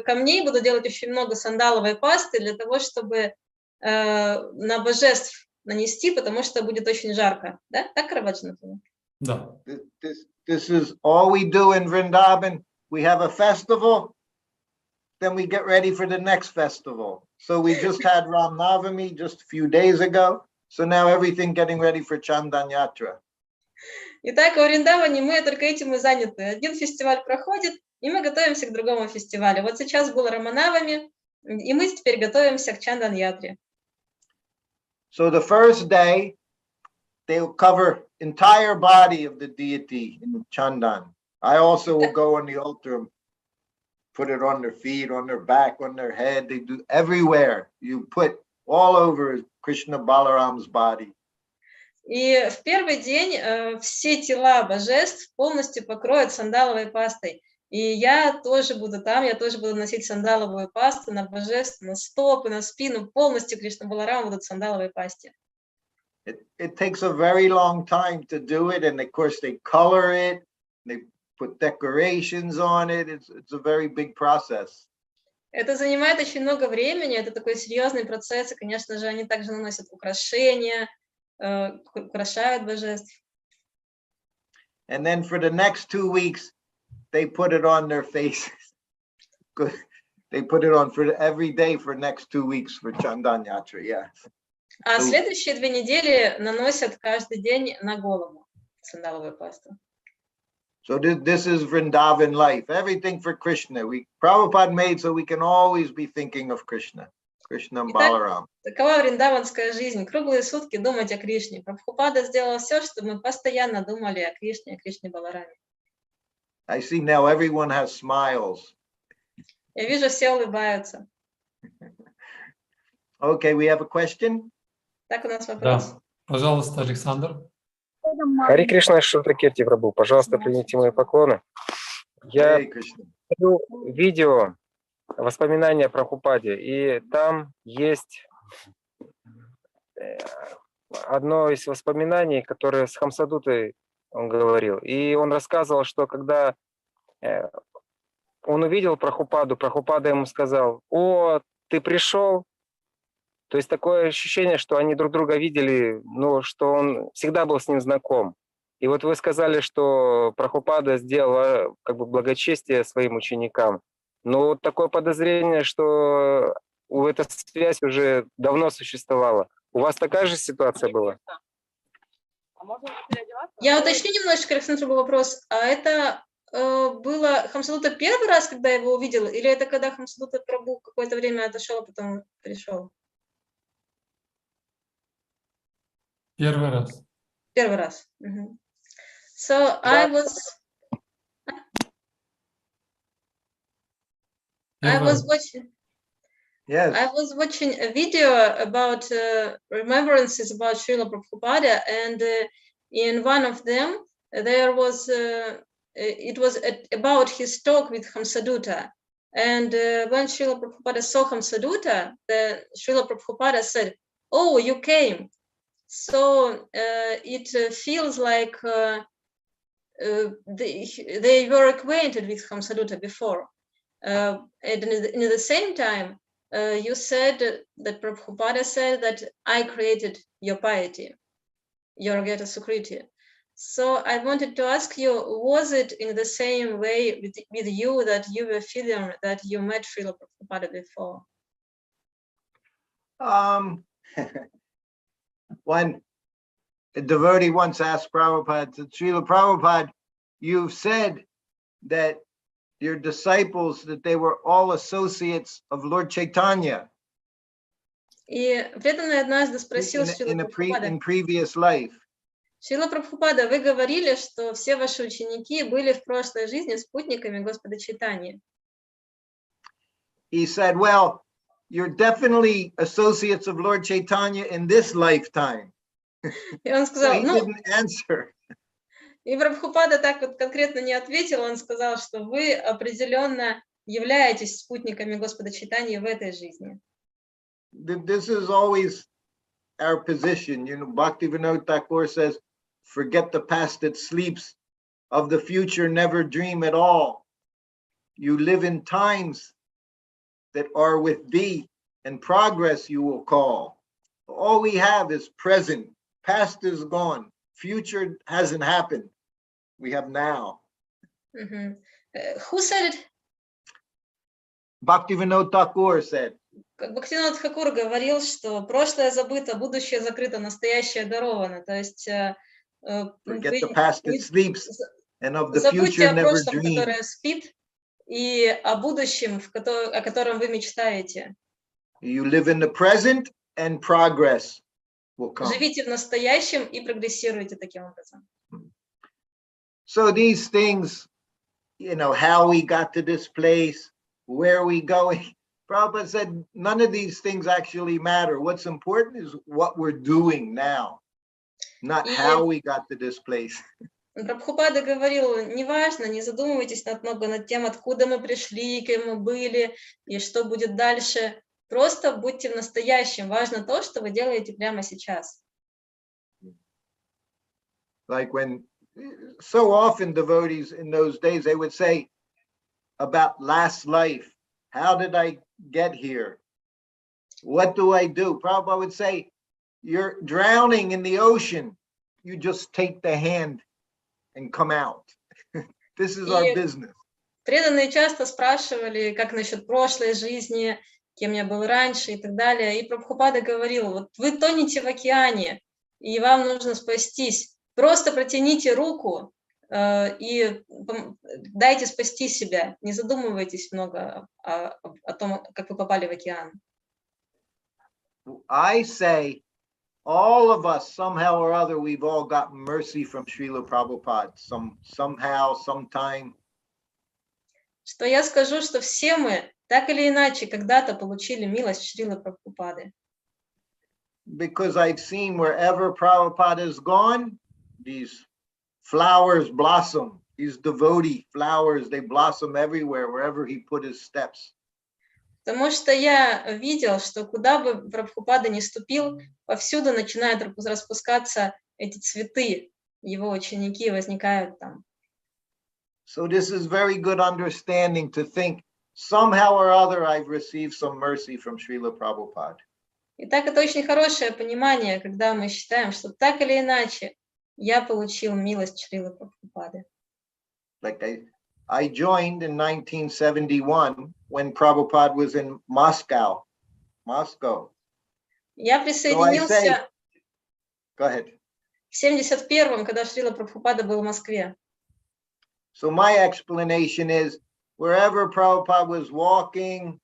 Speaker 2: камней буду делать очень много сандаловой пасты для того, чтобы на божеств нанести, потому что будет очень жарко. Да? Так, Рабаджан?
Speaker 3: Да.
Speaker 1: This is all we do in Vrindavan. We have a festival, then we get ready for the next festival. So we just had Ram Navami just a few days ago. So now everything getting ready for Chandan Yatra.
Speaker 2: Итак, в Вриндаване мы только этим и заняты. Один фестиваль проходит, и мы готовимся к другому фестивалю. Вот сейчас был Раманавами, и мы теперь готовимся к Чандан Ятре.
Speaker 1: So the first day, they'll cover entire body of the deity in Chandan. I also will go on the altar and put it on their feet, on their back, on their head. They do everywhere. You put all over Krishna Balaram's body.
Speaker 2: И в первый день все тела божеств полностью покроют сандаловой пастой. И я тоже буду там, я тоже буду носить сандаловую пасту на божеств, на стопы, на спину, полностью Кришна Баларам будут в сандаловой пасте.
Speaker 1: It takes a very long time to do it, and of course they color it, they put decorations on it. It's a very big process.
Speaker 2: Это занимает очень много времени, это такой серьезный процесс, и, конечно же, они также наносят украшения, украшают божеств.
Speaker 1: And then for the next 2 weeks, they put it on their faces. They put it on for every day for next 2 weeks for Chandan Yatra, yeah.
Speaker 2: А следующие 2 недели наносят каждый день на голову сандаловую пасту.
Speaker 1: So this is Vrindavan life, everything for Krishna. Prabhupada made so we can always be thinking of Krishna, Krishna and Balaram.
Speaker 2: Такова вриндаванская жизнь. Круглые сутки думать о Кришне. Прабхупада сделала все, чтобы мы постоянно думали о Кришне Балараме.
Speaker 1: I see now everyone has smiles.
Speaker 2: Я вижу, все улыбаются.
Speaker 1: Okay, we have a question?
Speaker 2: Так, у нас вопрос.
Speaker 3: Да, пожалуйста, Александр.
Speaker 5: Хари Кришна, Шрутакирти, Прабху, пожалуйста, примите мои поклоны. Я
Speaker 1: Hare Krishna.
Speaker 5: смотрю видео воспоминания о Прабхупаде, и там есть одно из воспоминаний, которое с Хамсадутой он говорил. И он рассказывал, что когда он увидел Прабхупаду, Прабхупада ему сказал: «О, ты пришел». То есть такое ощущение, что они друг друга видели, но что он всегда был с ним знаком. И вот вы сказали, что Прабхупада сделала как бы благочестие своим ученикам. Но вот такое подозрение, что эта связь уже давно существовала. У вас такая же ситуация была?
Speaker 2: Я уточню немножечко, Александр, был вопрос. А это было Хамсадута первый раз, когда я его увидела, или это когда Хамсадута Прабху какое-то время отошел, а потом пришел?
Speaker 3: Первый раз.
Speaker 2: Первый раз. So I was watching.
Speaker 1: Yes.
Speaker 2: I was watching a video about remembrances about Srila Prabhupada, and in one of them there was it was about his talk with Hamsadutta. And when Srila Prabhupada saw Hamsadutta, Srila Prabhupada said, "Oh, you came." So it feels like they were acquainted with Hamsadutta before. And in the same time, you said that Prabhupada said that I created your piety, your Geta Sukriti. So I wanted to ask you, was it in the same way with you that you were feeling that you met Srila Prabhupada before?
Speaker 1: When a devotee once asked Prabhupada, Srila Prabhupada, you've said that your disciples, that they were all associates of Lord Chaitanya.
Speaker 2: И преданный однажды спросил Шрила Прабхупада,
Speaker 1: in previous life.
Speaker 2: Шрила Прабхупада, вы говорили, что все ваши ученики были в прошлой жизни спутниками Господа Чайтаньи.
Speaker 1: He said, well, you're definitely associates of Lord Chaitanya in this lifetime.
Speaker 2: И он сказал,
Speaker 1: So he didn't answer.
Speaker 2: И Прабхупада так вот конкретно не ответил, он сказал, что вы определенно являетесь спутниками Господа Чайтаньи в этой жизни.
Speaker 1: This is always our position. You know, Bhaktivinoda Thakur says, forget the past that sleeps, of the future never dream at all. You live in times that are with thee, and progress you will call. All we have is present. Past is gone. Future hasn't happened. We have now.
Speaker 2: Who said it?
Speaker 1: Bhaktivinoda Thakur said.
Speaker 2: Бхактивинода Тхакур говорил, что прошлое забыто, будущее закрыто, настоящее даровано. То есть
Speaker 1: Forget the past that sleeps, and of the
Speaker 2: забудьте
Speaker 1: future
Speaker 2: о
Speaker 1: never
Speaker 2: прошлом,
Speaker 1: dream.
Speaker 2: которое спит, и о будущем, о котором вы мечтаете.
Speaker 1: You live in the present, and progress will come.
Speaker 2: Живите в настоящем и прогрессируйте таким образом.
Speaker 1: So these things, you know, how we got to this place, where we going, Prabhupada said none of these things actually matter. What's important is what we're doing now, not how we got to this place.
Speaker 2: Прабхупада говорил, неважно, не задумывайтесь много над тем, откуда мы пришли, кем мы были и что будет дальше. Просто будьте в настоящем. Важно то, что вы делаете прямо сейчас.
Speaker 1: Like when so often devotees in those days, they would say about last life, how did I get here? What do I do? Prabhupada would say, you're drowning in the ocean. You just take the hand and come out. This is our business.
Speaker 2: Преданные часто спрашивали, как насчет прошлой жизни, кем я был раньше и так далее. И Прабхупада говорил, вот вы тонете в океане, и вам нужно спастись. Просто протяните руку и дайте спасти себя. Не задумывайтесь много о том, как вы попали в океан.
Speaker 1: I say, all of us, somehow or other, we've all gotten mercy from Srila Prabhupada, somehow, sometime.
Speaker 2: Что я скажу, что все мы, так или иначе, когда-то получили милость Шрилы Прабхупады.
Speaker 1: Because I've seen wherever Prabhupada is gone, these flowers blossom, these devotee flowers, they blossom everywhere, wherever he put his steps.
Speaker 2: Потому что я видел, что куда бы Прабхупада ни ступил, повсюду начинают распускаться эти цветы. Его ученики возникают там.
Speaker 1: So this is very good understanding to think, somehow or other, I've received some mercy from Srila Prabhupada.
Speaker 2: Итак, это очень хорошее понимание, когда мы считаем, что так или иначе я получил милость Шрилы Прабхупады.
Speaker 1: Like I joined in 1971 when Prabhupada was in Moscow.
Speaker 2: Я присоединился
Speaker 1: Go ahead.
Speaker 2: в 71-м, когда Шрила Прабхупада был в Москве.
Speaker 1: So my explanation is, wherever Prabhupada was walking,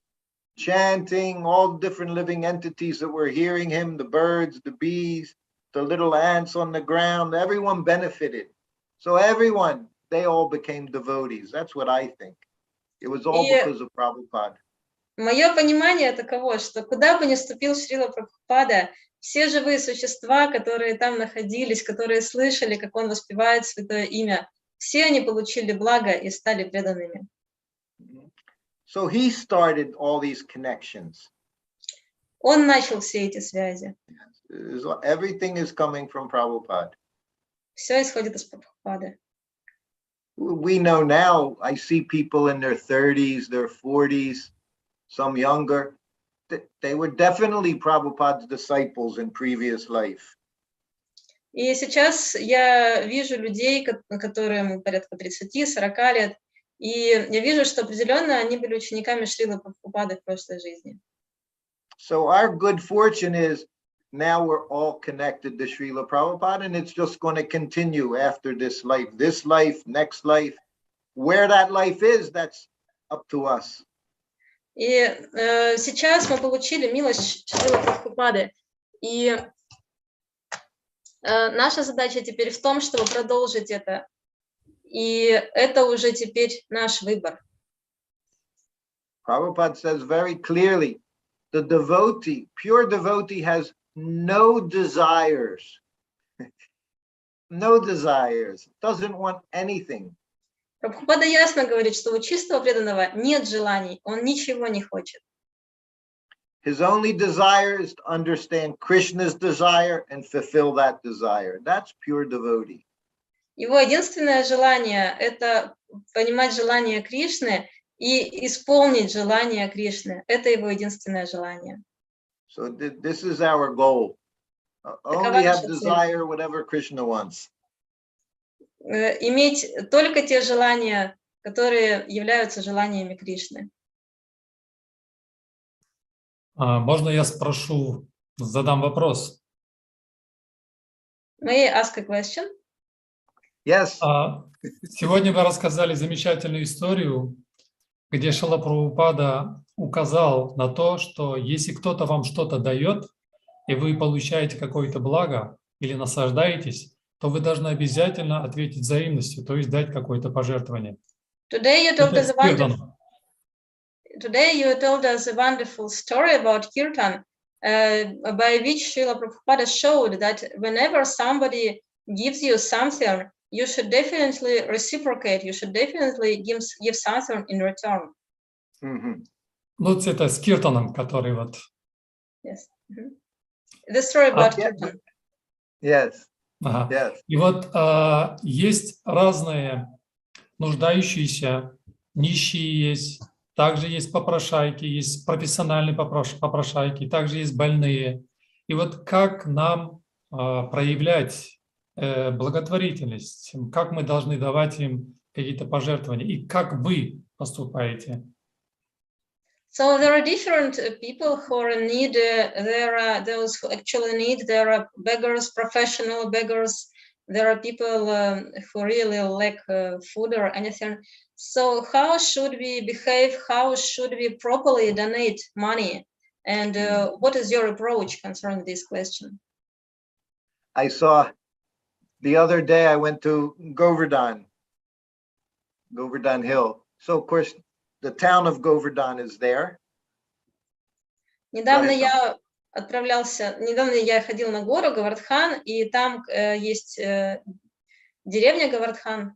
Speaker 1: chanting, all different living entities that were hearing him, the birds, the bees, the little ants on the ground, everyone benefited. So everyone, they all became devotees. That's what I think. It was all because of Prabhupada.
Speaker 2: Мое понимание таково, что куда бы ни ступил Шрила Прабхупада, все живые существа, которые там находились, которые слышали, как он воспевает святое имя, все они получили благо и стали преданными.
Speaker 1: So he started all these connections.
Speaker 2: Он начал все эти связи.
Speaker 1: Everything is coming from Prabhupada.
Speaker 2: Все исходит из Прабхупады.
Speaker 1: We know now, I see people in their 30s, their 40s, some younger. They were definitely Prabhupada's disciples in previous life.
Speaker 2: И сейчас я вижу людей, которым порядка 30-40 лет, и я вижу, что определенно они были учениками Шрилы Прабхупады в прошлой жизни.
Speaker 1: So our good fortune is now we're all connected to Srila Prabhupada, and it's just going to continue after this life, next life. Where that life is, that's up to us.
Speaker 2: И сейчас мы получили милость Шрилы Прабхупады, и наша задача теперь в том, чтобы продолжить это. И это уже теперь наш выбор.
Speaker 1: Prabhupada says very clearly, the devotee, pure devotee has no desires. No desires, doesn't want anything.
Speaker 2: Прабхупада ясно говорит, что у чистого преданного нет желаний, он ничего не хочет.
Speaker 1: His only desire is to understand Krishna's desire and fulfill that desire. That's pure devotee.
Speaker 2: Его единственное желание – это понимать желание Кришны и исполнить желание Кришны. Это его единственное желание.
Speaker 1: So this is our goal. Only have desire whatever Krishna wants.
Speaker 2: Иметь только те желания, которые являются желаниями Кришны.
Speaker 3: Можно я задам вопрос?
Speaker 2: May I ask a question?
Speaker 1: Yes.
Speaker 3: Сегодня вы рассказали замечательную историю, где Шрила Прабхупада указал на то, что если кто-то вам что-то дает, и вы получаете какое-то благо или наслаждаетесь, то вы должны обязательно ответить взаимностью, то есть дать какое-то пожертвование.
Speaker 2: Today you told us a wonderful story about Kirtan, by which Srila Prabhupada showed that whenever somebody gives you something, you should definitely reciprocate, you should definitely give something in return.
Speaker 1: Mhm.
Speaker 3: Ну, это с Киртоном, который вот...
Speaker 2: Yes. The story about
Speaker 1: Yeah.
Speaker 2: Kirtan.
Speaker 1: Yes,
Speaker 3: Ага.
Speaker 1: yes.
Speaker 3: И вот есть разные нуждающиеся, нищие есть, также есть попрошайки, есть профессиональные попрошайки, также есть больные. И вот как нам проявлять благотворительность, как мы должны давать им какие-то пожертвования, и как вы поступаете?
Speaker 2: So there are different people who are in need. There are those who actually need. There are beggars, professional beggars. There are people who really lack food or anything. So how should we behave? How should we properly donate money? And what is your approach concerning this question?
Speaker 1: I saw the other day, I went to Govardhan Hill. So of course, the town of Govardhan is there.
Speaker 2: Недавно
Speaker 1: Right.
Speaker 2: я ходил на гору Говардхан, и там есть деревня Говардхан.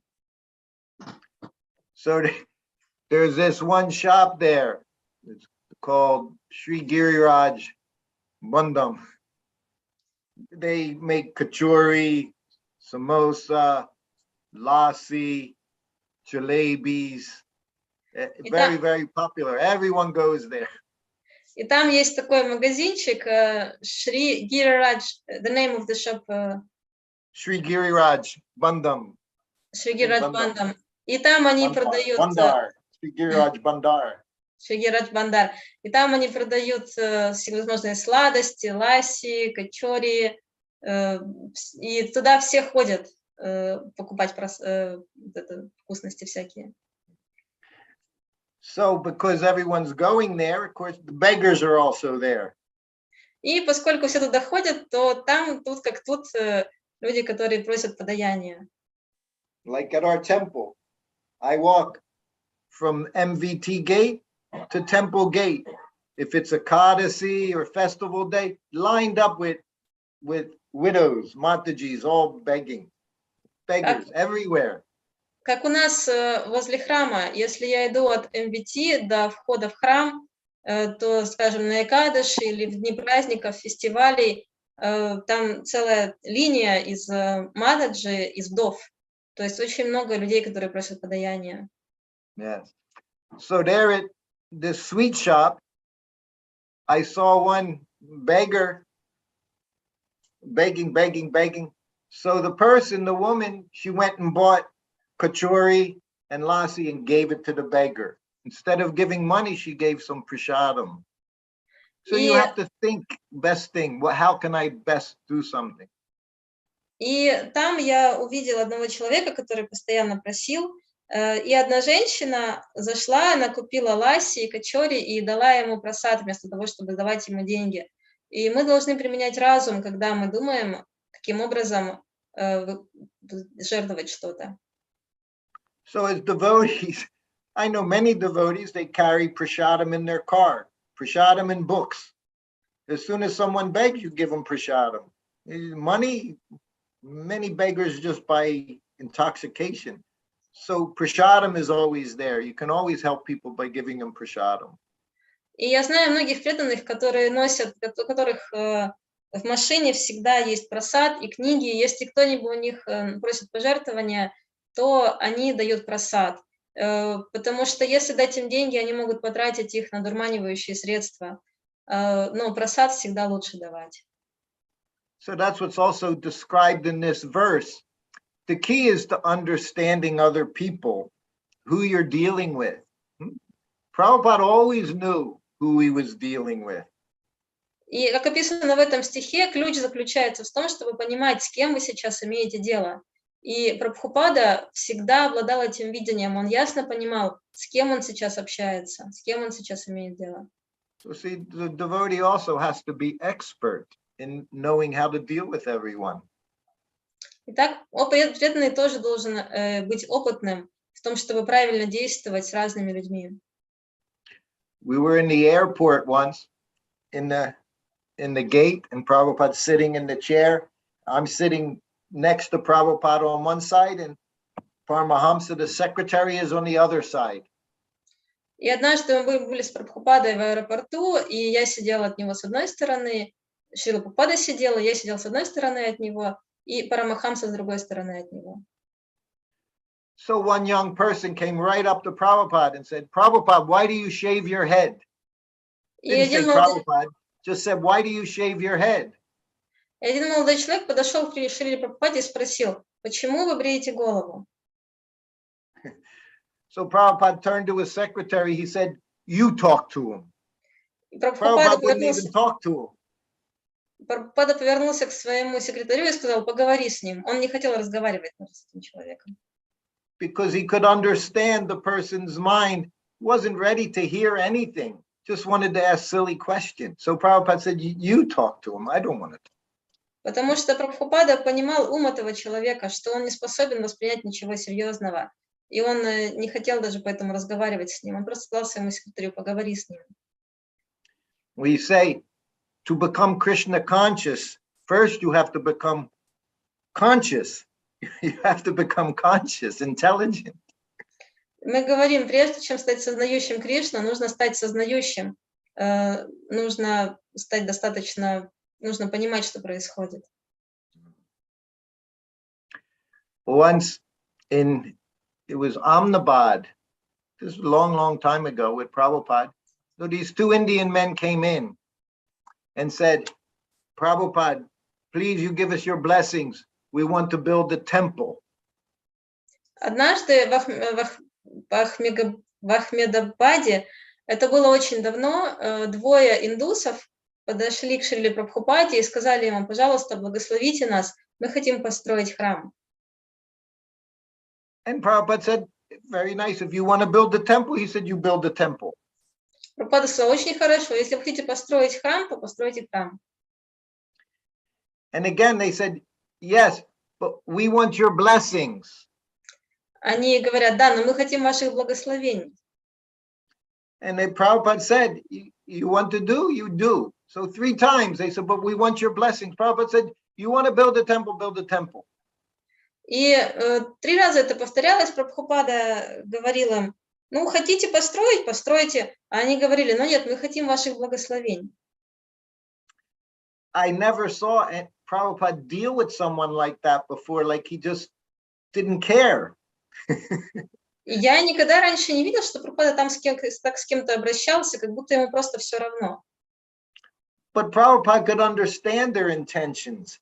Speaker 1: So there's this one shop there. It's called Sri Giriraj Bandam. They make kachori, samosa, lassi, jalebis. Very, very popular. Everyone goes there.
Speaker 2: И там есть такой магазинчик, Shri Giriraj, the name of the shop.
Speaker 1: Sri Giriraj Bandam.
Speaker 2: Shri Giriraj Bandam. И там они продают...
Speaker 1: Bandar. Sri Giriraj Bandar.
Speaker 2: Shri Giriraj Bandar. И там они продают всевозможные сладости, ласси, качори. И туда все ходят покупать вкусности всякие.
Speaker 1: So because everyone's going there, of course, the beggars are also there.
Speaker 2: И поскольку все туда ходят, то там, тут как тут, люди, которые просят подаяние.
Speaker 1: Like at our temple, I walk from MVT gate to temple gate. If it's a Kadasi or festival day, lined up with widows, Matajis, all begging. Beggars everywhere.
Speaker 2: Как у нас возле храма, если я иду от МВТ до входа в храм, то, скажем, на Экадаши или в дни праздников, фестивалей, там целая линия из Матаджи, из вдов. То есть очень много людей, которые просят подаяния.
Speaker 1: Yes. So there at this sweet shop, I saw one beggar begging. So the person, the woman, she went and bought kachori and lassi and gave it to the beggar. Instead of giving money, she gave some prashadam. So you have to think best thing. How can I best do something?
Speaker 2: И там я увидела одного человека, который постоянно просил, и одна женщина зашла, она купила ласси и качори и дала ему просад вместо того, чтобы давать ему деньги. И мы должны применять разум, когда мы думаем, каким образом жертвовать что-то.
Speaker 1: So as devotees, I know many devotees, they carry prashadam in their car, prashadam in books. As soon as someone begs, you give them prashadam. Money, many beggars just by intoxication. So prashadam is always there. You can always help people by giving them prashadam.
Speaker 2: И я знаю многих преданных, которые носят, у которых в машине всегда есть просад и книги. Если кто-нибудь у них просит пожертвования, то они дают просад. Потому что если дать им деньги, они могут потратить их на дурманивающие средства. Но просад всегда лучше давать.
Speaker 1: So that's what's also described in this verse. The key is to understanding other people, who you're dealing with. Prabhupada always knew who he was dealing with.
Speaker 2: И как описано в этом стихе, ключ заключается в том, чтобы понимать, с кем вы сейчас имеете дело. И Прабхупада всегда обладал этим видением. Он ясно понимал, с кем он сейчас общается, с кем он сейчас имеет дело.
Speaker 1: So see, the devotee also has to be expert in knowing how to deal with everyone.
Speaker 2: Итак, преданный тоже должен быть опытным в том, чтобы правильно действовать с разными людьми.
Speaker 1: We were in the airport once, in the gate, and Prabhupada sitting in the chair. I'm sitting next to Prabhupada on one side, and Paramahamsa, the secretary, is on the other side.
Speaker 2: И однажды мы были с Прабхупадой в аэропорту, и я сидела от него с одной стороны, Шрила Прабхупада сидела, я сидела с одной стороны от него, и Парамахамса с другой стороны от него.
Speaker 1: So one young person came right up to Prabhupada and said, Prabhupada, why do you shave your head?
Speaker 2: И
Speaker 1: Didn't say
Speaker 2: один молодой,
Speaker 1: Prabhupada, just said, why do you shave your head?
Speaker 2: человек подошел к Шриле Прабхупаде и спросил, почему вы бреете голову?
Speaker 1: So Prabhupada turned to his secretary, he said, you talk to him.
Speaker 2: И Прабхупада
Speaker 1: Prabhupada wouldn't even talk to him.
Speaker 2: повернулся к своему секретарю и сказал, поговори с ним. Он не хотел разговаривать с этим человеком.
Speaker 1: Because he could understand the person's mind, wasn't ready to hear anything, just wanted to ask silly questions. So Prabhupada said, you talk to him, I don't want to.
Speaker 2: Потому что Прабхупада понимал ум этого человека, что он не способен воспринять ничего серьезного. И он не хотел даже поэтому разговаривать с ним. Он просто сказал своему секретарю, поговори с ним.
Speaker 1: We say, to become Krishna conscious, first you have to become conscious. You have to become conscious, intelligent.
Speaker 2: Мы говорим, прежде чем стать сознающим Кришну, нужно стать сознающим. Нужно стать достаточно, нужно понимать, что происходит.
Speaker 1: Once it was Ahmedabad, this was a long, long time ago with Prabhupada. So these two Indian men came in and said, Prabhupada, please you give us your blessings. We want to build a temple.
Speaker 2: Однажды в Ахмедабаде, это было очень давно, двое индусов подошли к Шриле Прабхупаде и сказали ему, пожалуйста, благословите нас, мы хотим построить храм.
Speaker 1: And Prabhupada said, very nice, if you want to build the temple, he said, you build the temple.
Speaker 2: Прабхупада сказал, очень хорошо, если вы хотите построить храм, то постройте храм.
Speaker 1: And again, they said, yes, but we want your blessings.
Speaker 2: Они говорят, да, но мы хотим ваших благословений.
Speaker 1: And then Prabhupada said, you want to do, you do. So 3 times they said, but we want your blessings. Prabhupada said, you want to build a temple, build a temple.
Speaker 2: И 3 раза это повторялось, Прабхупада говорил им, ну, хотите построить, постройте. А они говорили, ну нет, мы хотим ваших благословений.
Speaker 1: I never saw Prabhupada deal with someone like that before, like he just didn't care.
Speaker 2: И я никогда раньше не видел, что Прабхупада там так с кем-то обращался, как будто ему просто все равно.
Speaker 1: But Prabhupada could understand their intentions.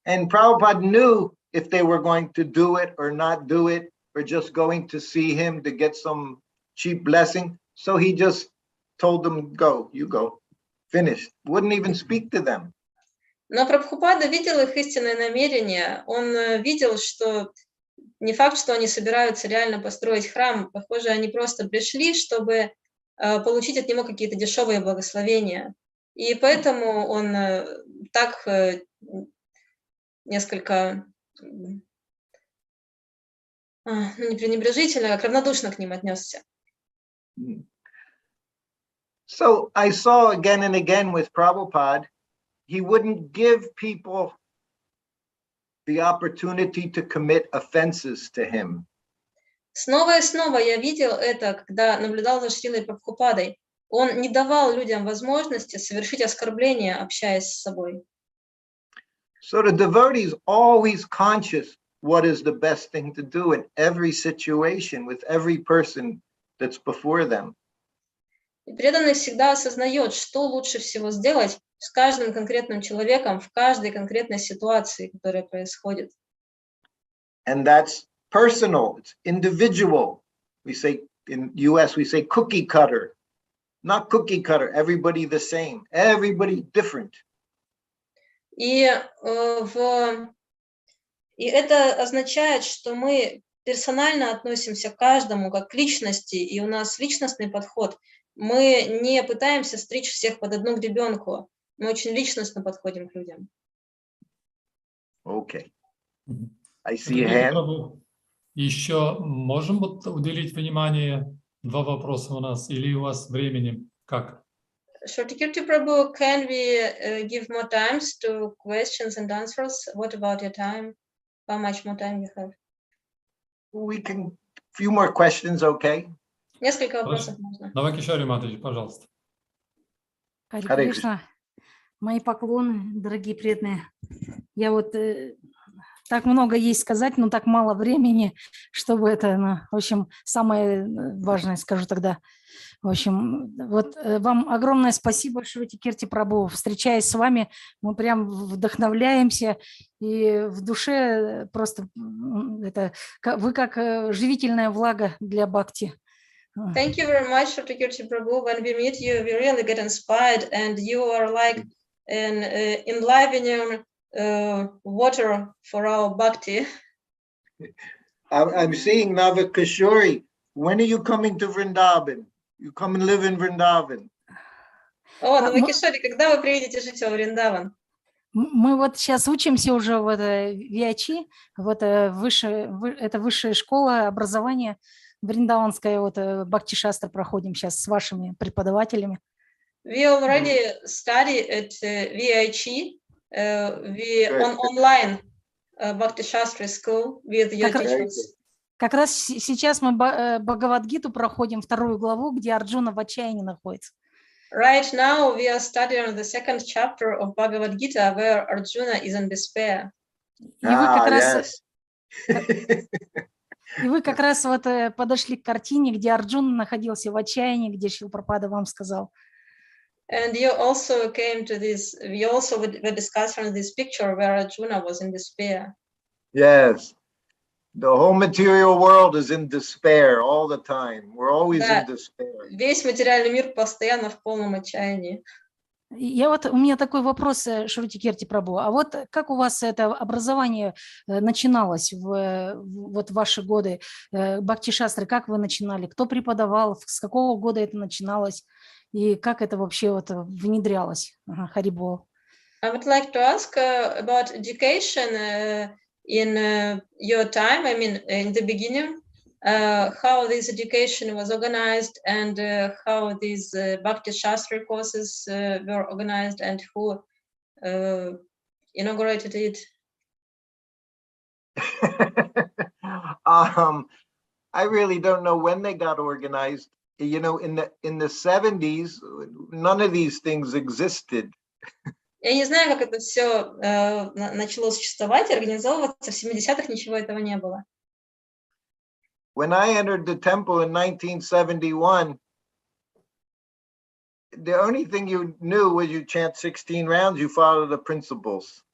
Speaker 1: And Prabhupada knew if they were going to do it or not do it, or just going to see him to get some cheap blessing. So he just told them, go, you go, finished. Wouldn't even speak to them.
Speaker 2: Но Прабхупада видел их истинное намерение. Он видел, что не факт, что они собираются реально построить храм. Похоже, они просто пришли, чтобы получить от него какие-то дешевые благословения. И поэтому он так несколько не пренебрежительно, как равнодушно к ним отнесся.
Speaker 1: So I saw again and again with Prabhupada, he wouldn't give people the opportunity to commit offenses to him.
Speaker 2: Снова и снова я видел это, когда наблюдал за Шрилой Прабхупадой. Он не давал людям возможности совершить оскорбление, общаясь с собой.
Speaker 1: So the devotee is always conscious what is the best thing to do in every situation with every person that's before them.
Speaker 2: И преданный всегда осознает, что лучше всего сделать с каждым конкретным человеком в каждой конкретной ситуации, которая происходит.
Speaker 1: And that's personal, it's individual. We say in US, we say cookie cutter. Not cookie cutter, everybody the same, everybody different.
Speaker 2: И это означает, что мы персонально относимся к каждому как к личности, и у нас личностный подход. Мы не пытаемся стричь всех под одну гребенку. Мы очень личностно подходим к людям.
Speaker 1: Okay. I see a hand.
Speaker 3: Еще можем уделить внимание 2 вопроса у нас, или у вас времени как?
Speaker 2: Srutakirti Prabhu, can we give more times to questions and answers? What about your time? how much more time you have?
Speaker 1: We can, few more questions, okay?
Speaker 2: Несколько вопросов можно.
Speaker 3: Навакишари Матаджи, пожалуйста.
Speaker 4: Харе
Speaker 1: Харе
Speaker 4: Кришна, мои поклоны, дорогие преданные. Я вот так много есть сказать, но так мало времени, чтобы это, ну, в общем, самое важное скажу тогда. В общем, вот вам огромное спасибо, Срутакирти Прабху. Встречаясь с вами, мы прям вдохновляемся, и в душе просто это вы как живительная влага для бхакти.
Speaker 2: Thank you very much, Srutakirti Prabhu. When we meet you, we really get inspired, and you are like an enlivening water for our bhakti.
Speaker 1: I'm seeing Navakishori. When are you coming to Vrindavan? You come and live in Vrindavan.
Speaker 2: О, Навакишари, когда вы приедете жить во Вриндаван?
Speaker 4: Мы вот сейчас учимся уже в ВИАЧи, вот это высшая школа образования вриндаванская, вот Бхакти-шастра проходим сейчас с вашими преподавателями.
Speaker 2: We already study at VIH, online Bhakti Shastra school with your teachers.
Speaker 4: Как раз сейчас мы Бхагавад-гиту проходим, 2 главу, где Арджуна в отчаянии находится.
Speaker 2: Right now we are studying the 2nd chapter of Bhagavad Gita, where Arjuna is in despair.
Speaker 4: И вы как раз вот подошли к картине, где Арджуна находился в отчаянии, где Шрила Прабхупада вам сказал.
Speaker 2: And you also came to this, we also were discussing this picture where Arjuna was in despair.
Speaker 1: Yes. The whole material world is in despair all the time. We're always in despair.
Speaker 2: Весь материальный мир постоянно в полном отчаянии.
Speaker 4: У меня такой вопрос, Срутакирти Прабху. А вот как у вас это образование начиналось в ваши годы Бхакти-шастры? Как вы начинали? Кто преподавал? С какого года это начиналось? И как это вообще вот внедрялось? Харибол.
Speaker 2: I would like to ask about education in your time. I mean, in the beginning, how this education was organized, and how these Bhakti Shastra courses were organized, and who inaugurated it.
Speaker 1: I really don't know when they got organized. You know, in the 70s, none of these things existed.
Speaker 2: Я не знаю, как это все начало существовать, организовываться. В 70-х ничего этого не было.
Speaker 1: When I entered the temple in 1971, the only thing you knew was you chant 16 rounds, you follow the principles.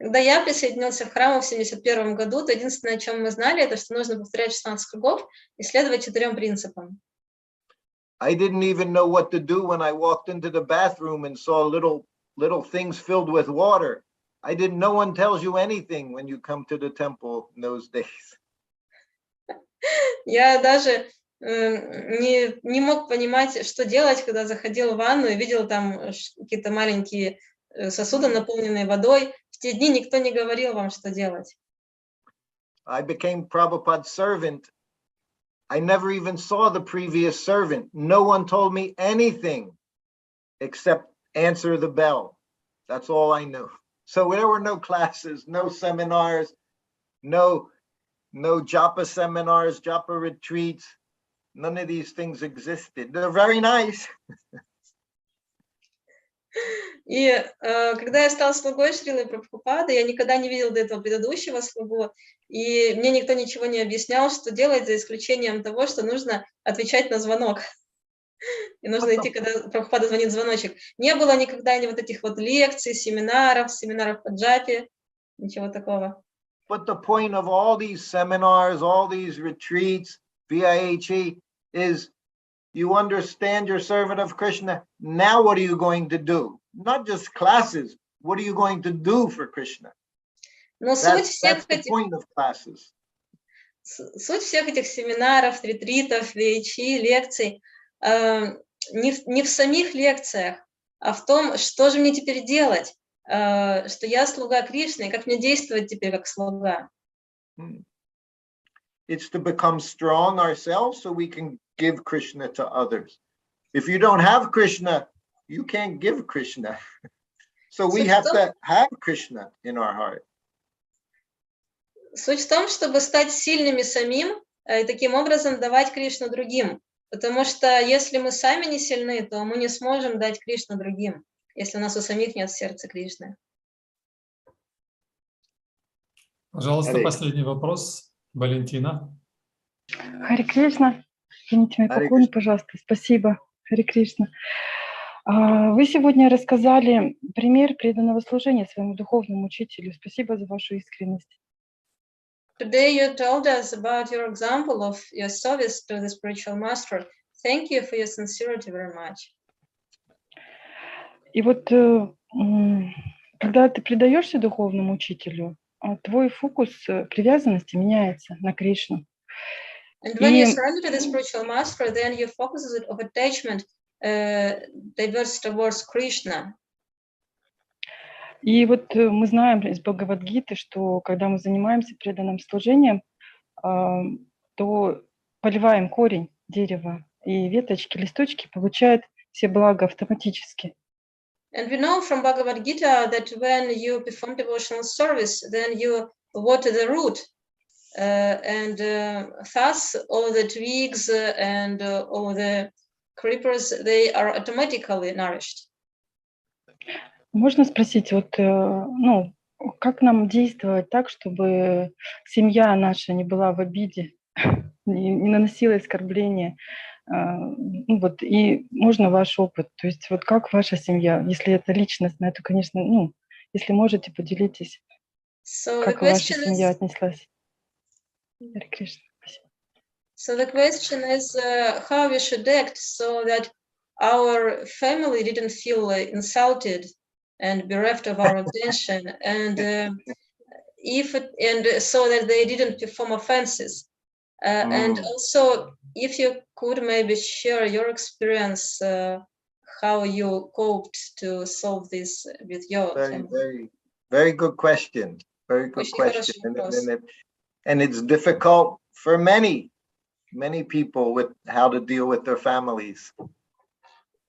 Speaker 2: Когда я присоединился в храм в 71 году, то единственное, о чем мы знали, это что нужно повторять 16 кругов и следовать 4 принципам.
Speaker 1: I didn't even know what to do when I walked into the bathroom and saw little things filled with water. No one tells you anything when you come to the temple in those days.
Speaker 2: Я даже не мог понимать, что делать, когда заходил в ванну и видел там какие-то маленькие сосуды, наполненные водой. В те дни никто не говорил вам, что делать.
Speaker 1: I became Prabhupada's servant. I never even saw the previous servant. No one told me anything except answer the bell. That's all I knew. So there were no classes, no seminars, no japa seminars, japa retreats. None of these things existed. They're very nice.
Speaker 2: И когда я стал слугой Шрилы Прабхупады, я никогда не видел до этого предыдущего слугу, и мне никто ничего не объяснял, что делать, за исключением того, что нужно отвечать на звонок. И нужно идти, когда Прабхупада звонит звоночек. Не было никогда ни вот этих вот лекций, семинаров по джапе, ничего такого.
Speaker 1: But the point of all these seminars, all these retreats, VIHE, is you understand your servant of Krishna. Now what are you going to do? Not just classes. What are you going to do for Krishna?
Speaker 2: Но
Speaker 1: That's the point of classes.
Speaker 2: Суть всех этих семинаров, ретритов, VIHE, лекций не в самих лекциях, а в том, что же мне теперь делать, что я слуга Кришны, как мне действовать теперь как слуга.
Speaker 1: It's to become strong ourselves so we can give Krishna to others. If you don't have Krishna, you can't give Krishna. So we have to have Krishna in our heart.
Speaker 2: Суть в том, чтобы стать сильными самим и таким образом давать Кришну другим. Потому что если мы сами не сильны, то мы не сможем дать Кришну другим, если у нас у самих нет сердца Кришны.
Speaker 3: Пожалуйста,
Speaker 1: Ари.
Speaker 3: последний вопрос. Валентина.
Speaker 6: Харе Кришна, примите мои
Speaker 1: Харе
Speaker 6: поклоны,
Speaker 1: Кришна.
Speaker 6: пожалуйста. Спасибо, Харе Кришна. Вы сегодня рассказали пример преданного служения своему духовному учителю. Спасибо за вашу искренность.
Speaker 2: Today you told us about your example of your service to the spiritual master. Thank you for your sincerity very much.
Speaker 6: И вот когда ты предаешься духовному учителю, твой фокус привязанности меняется на Кришну.
Speaker 2: And when
Speaker 6: И
Speaker 2: you surrender to the spiritual master, then your focus of attachment diverts towards Krishna.
Speaker 6: И вот мы знаем из Бхагавад-гиты, что когда мы занимаемся преданным служением, то поливаем корень дерева, и веточки, листочки получают все блага автоматически.
Speaker 2: And we know from Bhagavad Gita that when you perform devotional service, then you water the root, and thus all the twigs and all the creepers, they are automatically nourished.
Speaker 6: Можно спросить, вот, ну, как нам действовать так, чтобы семья наша не была в обиде, не наносила оскорбления? Ну, вот, и можно ваш опыт, то есть вот как ваша семья, если это личностно, то, конечно, ну, если можете, поделитесь,
Speaker 2: So the
Speaker 6: как ваша
Speaker 2: question
Speaker 6: семья
Speaker 2: is,
Speaker 6: отнеслась. Харе Кришна, спасибо.
Speaker 2: so the question is how we should act so that our family didn't feel insulted and bereft of our attention, and so that they didn't perform offenses. And also, if you could maybe share your experience, how you coped to solve this with your family.
Speaker 1: Very good question. Very good
Speaker 2: Очень
Speaker 1: question.
Speaker 2: хороший вопрос.
Speaker 1: And it's difficult for many people with how to deal with their families.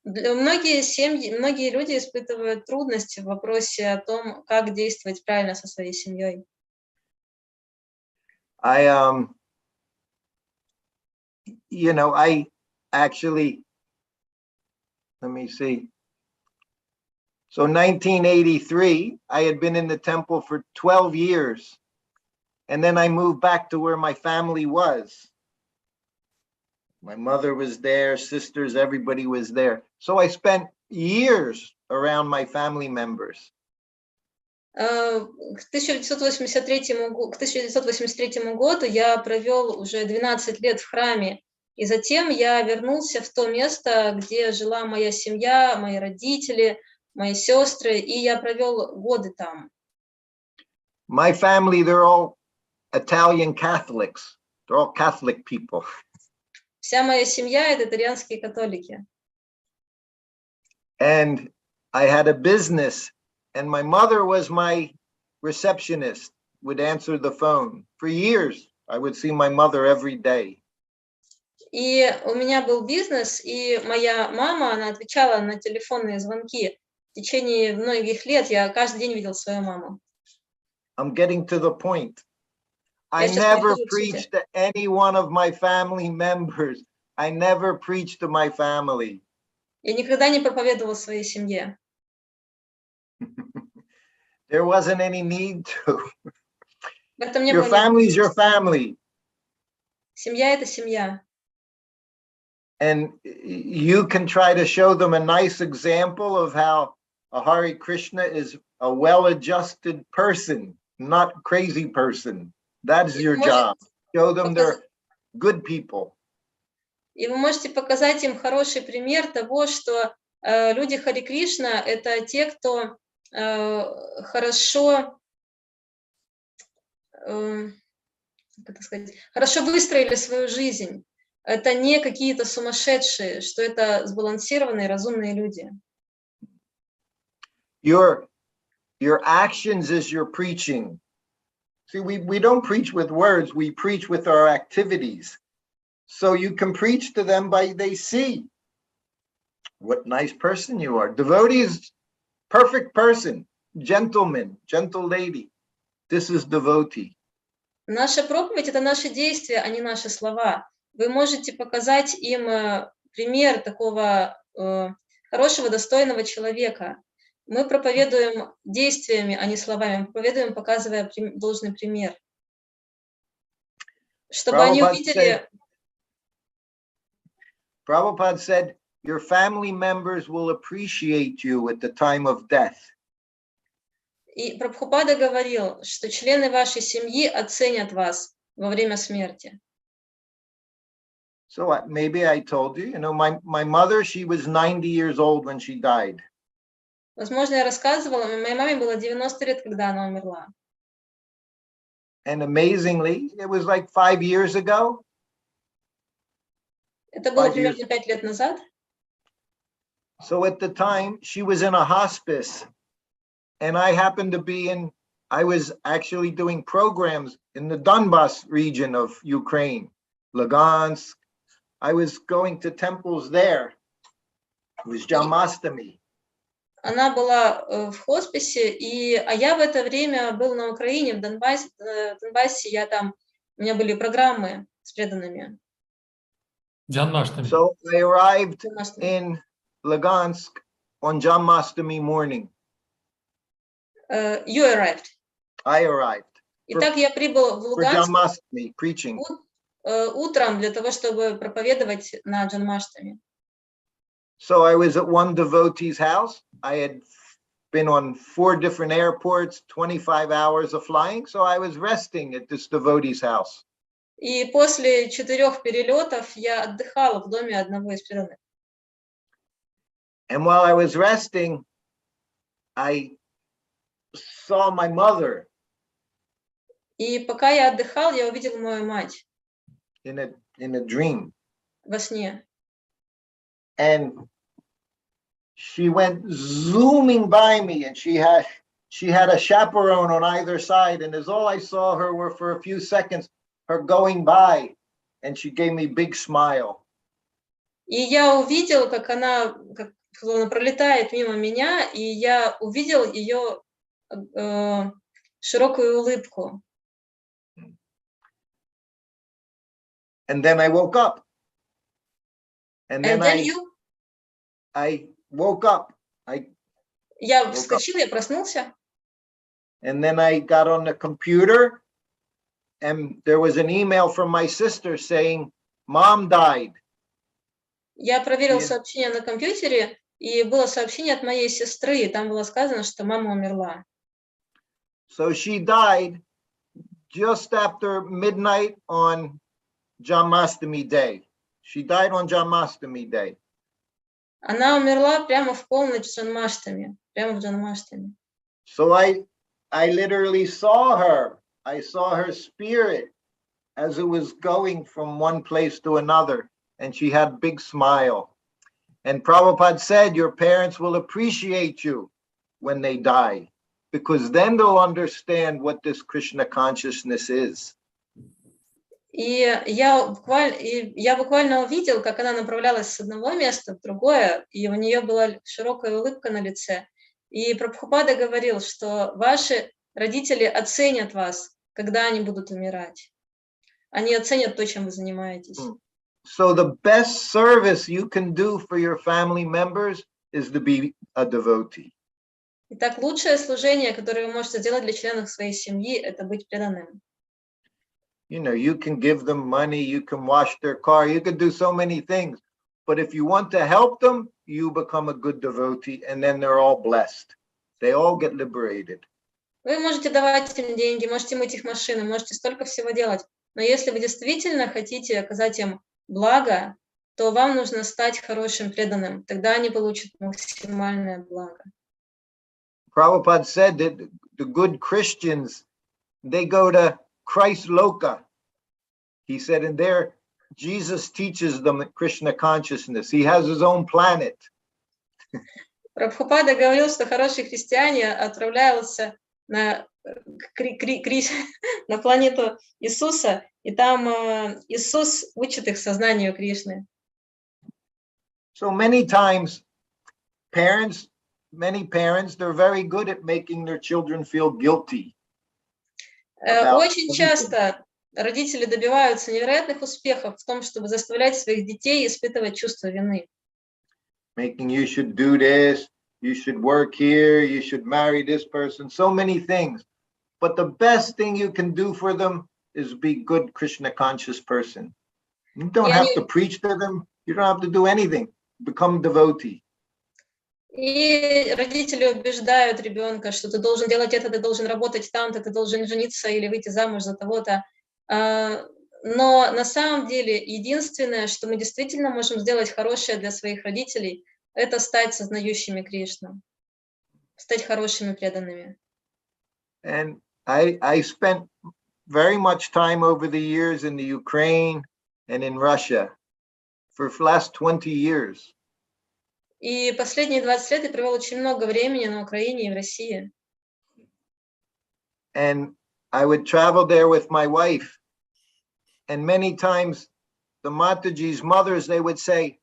Speaker 2: Многие семьи, многие люди испытывают трудности в вопросе о том, как действовать правильно со своей семьей.
Speaker 1: I actually, let me see. So 1983, I had been in the temple for 12 years. And then I moved back to where my family was. My mother was there, sisters, everybody was there. So I spent years around my family members.
Speaker 2: К 1983 году я провел уже 12 лет в храме, и затем я вернулся в то место, где жила моя семья, мои родители, мои сестры, и я провел годы там.
Speaker 1: My family, they're all Italian Catholics. They're all Catholic people.
Speaker 2: Вся моя семья — это итальянские католики.
Speaker 1: And I had a business, and my mother was my receptionist, would answer the phone. For years, I would see my mother every day.
Speaker 2: И у меня был бизнес, и моя мама, она отвечала на телефонные звонки. В течение многих лет я каждый день видел свою маму.
Speaker 1: I'm getting to the point. I
Speaker 2: Я сейчас
Speaker 1: never
Speaker 2: прихожу к сути.
Speaker 1: preached to any one of my family members. I never preached to my family.
Speaker 2: Я никогда не проповедовал своей семье.
Speaker 1: There wasn't any need to.
Speaker 2: В этом не
Speaker 1: Your
Speaker 2: было
Speaker 1: family is your
Speaker 2: необходимости.
Speaker 1: family.
Speaker 2: Семья — это семья.
Speaker 1: And you can try to show them a nice example of how a Hare Krishna is a well-adjusted person, not crazy person. That's your job. Show them they're good people.
Speaker 2: И вы можете показать им хороший пример того, что люди Харе Кришна — это те, кто хорошо, как это сказать, хорошо выстроили свою жизнь. Это не какие-то сумасшедшие, что это сбалансированные, разумные люди.
Speaker 1: Your actions is your preaching. See, we don't preach with words, we preach with our activities. So you can preach to them by they see what nice person you are. Devotee is perfect person, gentleman, gentle lady. This is devotee.
Speaker 2: Наша проповедь – это наши действия, а не наши слова. Вы можете показать им пример такого хорошего, достойного человека. Мы проповедуем действиями, а не словами. Мы проповедуем, показывая должный пример. Чтобы они увидели...
Speaker 1: Prabhupada said, your family members will appreciate you at the time of death.
Speaker 2: И Прабхупада говорил, что члены вашей семьи оценят вас во время смерти.
Speaker 1: So maybe I told you, my mother, she was 90 years old when she died.
Speaker 2: Возможно, я рассказывала, моей маме было 90 лет, когда она умерла.
Speaker 1: And amazingly, it was like 5 years ago.
Speaker 2: Это было примерно 5 лет назад.
Speaker 1: So at the time, she was in a hospice. And I happened to be I was actually doing programs in the Donbas region of Ukraine, Lugansk. I was going to temples there. It was Janmashtami.
Speaker 2: Она была в хосписе, а я в это время был на Украине, в Донбассе, у меня были программы с преданными.
Speaker 1: So I arrived in Lugansk on Janmashtami morning.
Speaker 2: You arrived.
Speaker 1: I arrived.
Speaker 2: Итак, я прибыл в Луганск
Speaker 1: preaching.
Speaker 2: Утром для того, чтобы проповедовать на Джанмаштами.
Speaker 1: So I was at one devotee's house. I had been on 4 different airports, 25 hours of flying. So I was resting at this devotee's house.
Speaker 2: И после 4 перелетов я отдыхала в доме одного из преданных.
Speaker 1: And while I was resting, I saw my mother.
Speaker 2: И пока я отдыхал, я увидел мою мать.
Speaker 1: In a dream.
Speaker 2: Во сне.
Speaker 1: And she went zooming by me, and she had a chaperone on either side, and as all I saw her were for a few seconds her going by, and she gave me a big smile.
Speaker 2: И я увидел, как она пролетает мимо меня, и я увидел ее широкую улыбку.
Speaker 1: And then I woke up. And then I woke up.
Speaker 2: Я вскочил, я проснулся.
Speaker 1: And then I got on the computer, and there was an email from my sister saying, Mom died.
Speaker 2: Я проверил сообщение на компьютере, и было сообщение от моей сестры, и там было сказано, что мама умерла.
Speaker 1: So she died just after midnight on Janmashtami day. She died on Janmashtami day.
Speaker 2: Она умерла прямо в полночь Джанмаштами, прямо в Джанмаштами.
Speaker 1: So I literally saw her. I saw her spirit as it was going from one place to another, and she had a big smile. And Prabhupada said, your parents will appreciate you when they die, because then they'll understand what this Krishna consciousness is.
Speaker 2: И я буквально увидел, как она направлялась с одного места в другое, и у нее была широкая улыбка на лице. И Прабхупада говорил, что ваши родители оценят вас, когда они будут умирать. Они оценят то, чем вы занимаетесь.
Speaker 1: So the best service you can do for your family members is to be a devotee.
Speaker 2: Итак, лучшее служение, которое вы можете сделать для членов своей семьи, это быть преданным.
Speaker 1: You can give them money, you can wash their car, you can do so many things. But if you want to help them, you become a good devotee, and then they're all blessed. They all get liberated.
Speaker 2: Вы можете давать им деньги, можете мыть их машины, можете столько всего делать. Но если вы действительно хотите оказать им благо, то вам нужно стать хорошим преданным. Тогда они получат максимальное благо.
Speaker 1: Prabhupada said that the good Christians, they go to Christ Loka. He said, and there Jesus teaches them Krishna consciousness. He has his own planet.
Speaker 2: Прабхупада говорил, что хорошие христиане отправляются на планету Иисуса, и там Иисус учит их сознанию Кришны.
Speaker 1: So many times, many parents, they're very good at making their children feel guilty. about
Speaker 2: Очень
Speaker 1: everything.
Speaker 2: часто родители добиваются невероятных успехов в том, чтобы заставлять своих детей испытывать чувство вины.
Speaker 1: Making you should do this, you should work here, you should marry this person, so many things. But the best thing you can do for them is be good Krishna conscious person. You don't have to preach to them. You don't have to do anything. Become devotee.
Speaker 2: И родители убеждают ребенка, что ты должен делать это, ты должен работать там-то, ты должен жениться или выйти замуж за того-то. Но на самом деле единственное, что мы действительно можем сделать хорошее для своих родителей, это стать сознающими Кришну, стать хорошими преданными.
Speaker 1: And I spent very much time over the years in the Ukraine and in Russia for the last 20 years.
Speaker 2: И последние 20 лет я провел очень много времени на Украине и в России.
Speaker 1: And I would travel there with my wife. And many times the Mataji's mothers, they would say,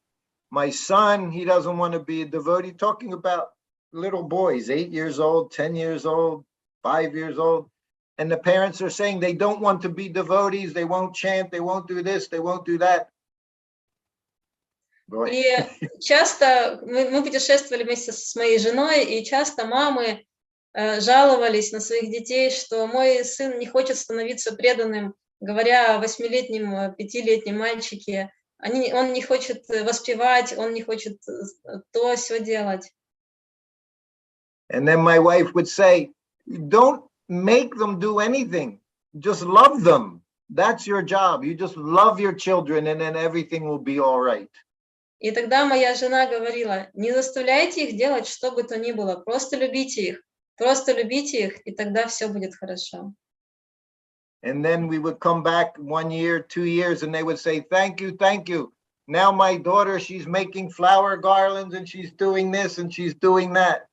Speaker 1: my son, he doesn't want to be a devotee, talking about little boys, 8 years old, 10 years old, 5 years old. And the parents are saying they don't want to be devotees, they won't chant, they won't do this, they won't do that.
Speaker 2: И часто мы путешествовали вместе с моей женой, и часто мамы жаловались на своих детей, что мой сын не хочет становиться преданным, говоря о 8-летнем, 5-летнем мальчике. Он не хочет воспевать, он не хочет то, сё делать.
Speaker 1: And then my wife would say, don't make them do anything. Just love them. That's your job. You just love your children and then everything will be all right.
Speaker 2: И тогда моя жена говорила, не заставляйте их делать что бы то ни было, просто любите их, и тогда все будет хорошо.
Speaker 1: And then we would come back 1 year, 2 years, and they would say, thank you, thank you. Now my daughter, she's making flower garlands and she's doing this and she's doing that.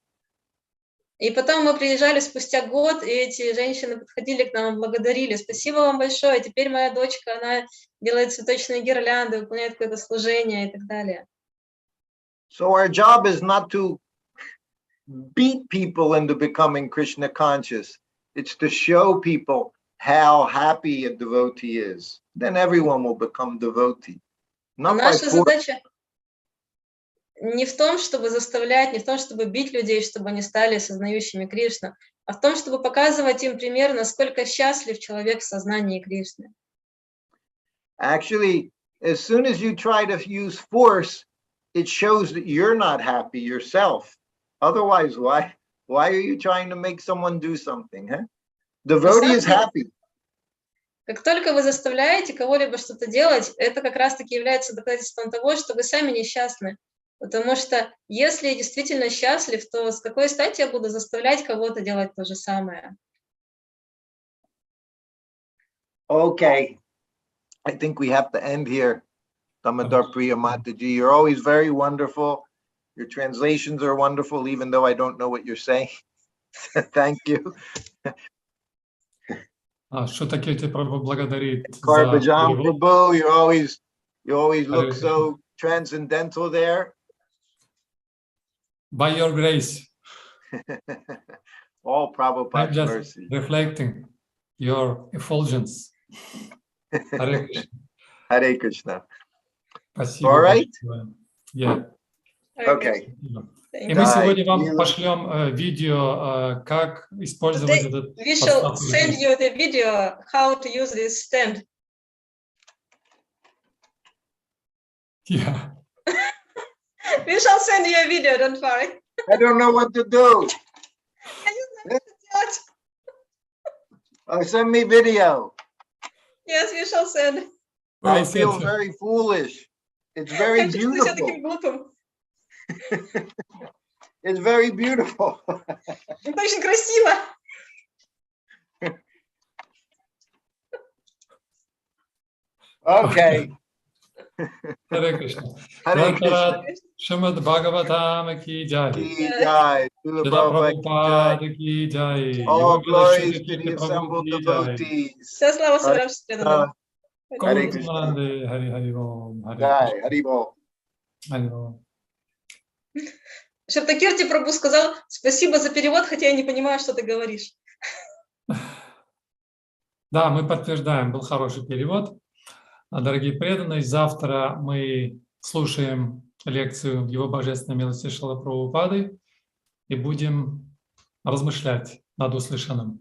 Speaker 2: И потом мы приезжали спустя год, и эти женщины подходили к нам и благодарили. Спасибо вам большое, теперь моя дочка, она делает цветочные гирлянды, выполняет какое-то служение и так далее.
Speaker 1: So our job is not to beat people into becoming Krishna conscious. It's to show people how happy a devotee is. Then everyone will become devotee. Not by
Speaker 2: Наша задача не в том, чтобы заставлять, не в том, чтобы бить людей, чтобы они стали сознающими Кришну, а в том, чтобы показывать им пример, насколько счастлив человек в сознании Кришны.
Speaker 1: Actually, as soon as you try to use force, it shows that you're not happy yourself. Otherwise, why are you trying to make someone do something? Huh? Devotee is happy.
Speaker 2: Как только вы заставляете кого-либо что-то делать, это как раз-таки является доказательством того, что вы сами несчастны. Потому что если я действительно счастлив, то с какой стати я буду заставлять кого-то делать то же самое?
Speaker 1: Okay, I think we have to end here. Damodar Priya Mataji, you're always very wonderful. Your translations are wonderful, even though I don't know what you're saying. Thank you.
Speaker 3: Srutakirti Prabhu благодарит за
Speaker 1: Karbajam
Speaker 3: перевод.
Speaker 1: Prabhu, you always look so transcendental there.
Speaker 3: By your grace,
Speaker 1: All
Speaker 3: I'm
Speaker 1: Prabhupada's
Speaker 3: just
Speaker 1: mercy.
Speaker 3: reflecting your effulgence. Hare Krishna.
Speaker 1: Hare Krishna.
Speaker 3: Спасибо.
Speaker 1: All right.
Speaker 3: большое. Yeah.
Speaker 1: Okay.
Speaker 3: И мы сегодня вам пошлем видео, как использовать этот
Speaker 2: We shall
Speaker 3: подставку.
Speaker 2: send you the video how to use this stand.
Speaker 3: Yeah.
Speaker 2: We shall send you a video, don't worry.
Speaker 1: I don't know what to do. Oh, send me video.
Speaker 2: Yes, we shall send.
Speaker 1: I feel very foolish. It's very
Speaker 2: Я чувствую себя
Speaker 1: beautiful.
Speaker 2: таким глупым.
Speaker 1: It's very beautiful.
Speaker 2: Это очень красиво.
Speaker 1: Okay.
Speaker 3: Hare Krishna.
Speaker 1: Hare Krishna.
Speaker 3: Shrimad Bhagavatam ki jai.
Speaker 1: Ki jai. Srila
Speaker 3: Srila
Speaker 1: Prabhupada
Speaker 3: Prabhupada
Speaker 1: ki jai.
Speaker 3: ki jai.
Speaker 1: All
Speaker 3: Yoga
Speaker 1: glories
Speaker 3: Srila
Speaker 1: to the
Speaker 3: Prabhu
Speaker 1: assembled
Speaker 3: ki jai.
Speaker 1: devotees.
Speaker 2: Вся слава собравшимся преданным.
Speaker 1: Hare Krishna.
Speaker 3: Kundanande, Hare Hare Om, Hare
Speaker 1: Jai.
Speaker 3: Krishna.
Speaker 1: Haribol.
Speaker 3: Hare Om.
Speaker 2: Сруtakirti Прабху сказал спасибо за перевод, хотя я не понимаю, что ты говоришь.
Speaker 3: Да, мы подтверждаем, был хороший перевод. Дорогие преданные, завтра мы слушаем лекцию Его Божественной милости Шрилы Прабхупады и будем размышлять над услышанным.